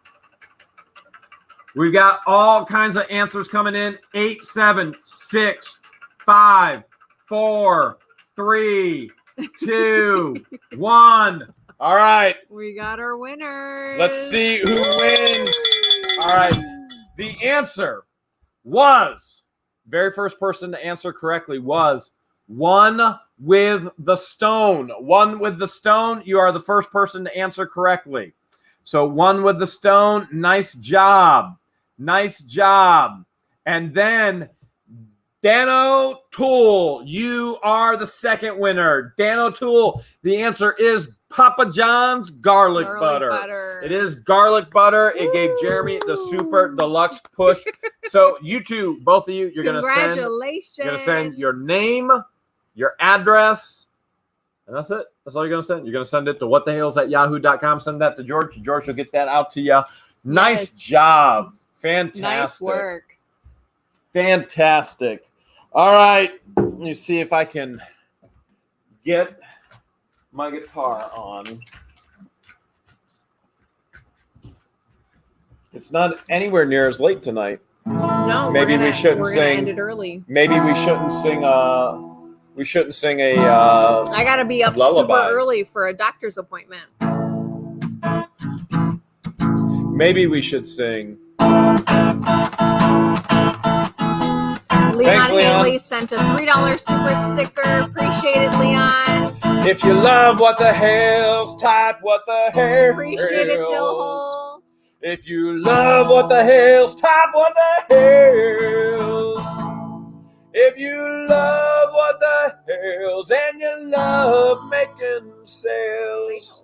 We've got all kinds of answers coming in. 8, 7, 6, 5, 4, 3, 2, 1. All right. We got our winners. Let's see who wins. All right. The answer was, very first person to answer correctly was One with the Stone. One with the Stone. You are the first person to answer correctly. So One with the Stone. Nice job. Nice job. And then Dan O'Toole, you are the second winner. Dan O'Toole, the answer is Papa John's garlic butter. It is garlic butter. It gave Jeremy the super deluxe push. So you two, both of you, you're gonna send your name, your address, and that's it. That's all you're gonna send. You're gonna send it to whatthehales@yahoo.com. Send that to George. George will get that out to you. Nice job. Fantastic. Nice work. Fantastic. All right. Let me see if I can get my guitar on. It's not anywhere near as late tonight. No, Maybe we're we shouldn't we're gonna sing. end it early. Maybe we shouldn't sing. We shouldn't sing a. I gotta be up lullaby. super early for a doctor's appointment. Maybe we should sing. Leon Leon. Haley sent a $3 super sticker. Appreciate it, Leon. If you love what the Hales, type what the Hales. Appreciate it, Dillhole. If you love what the Hales, type what the Hales. If you love what the Hales and you love making sales.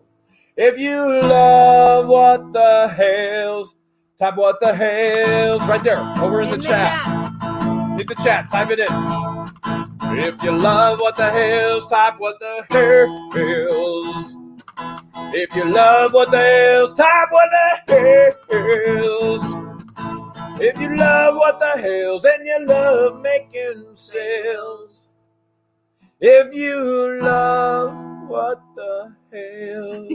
If you love what the Hales, type what the Hales. Right there, over in the chat. Hit the chat, type it in. If you love what the Hales, type what the Hales. If you love what the Hales, type what the Hales. If you love what the Hales and you love making sales. If you love what the Hales,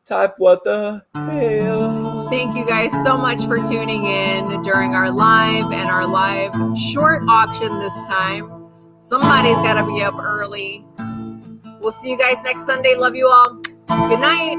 type what the Hales. Thank you guys so much for tuning in during our live and our live short auction this time. Somebody's got to be up early. We'll see you guys next Sunday. Love you all. Good night.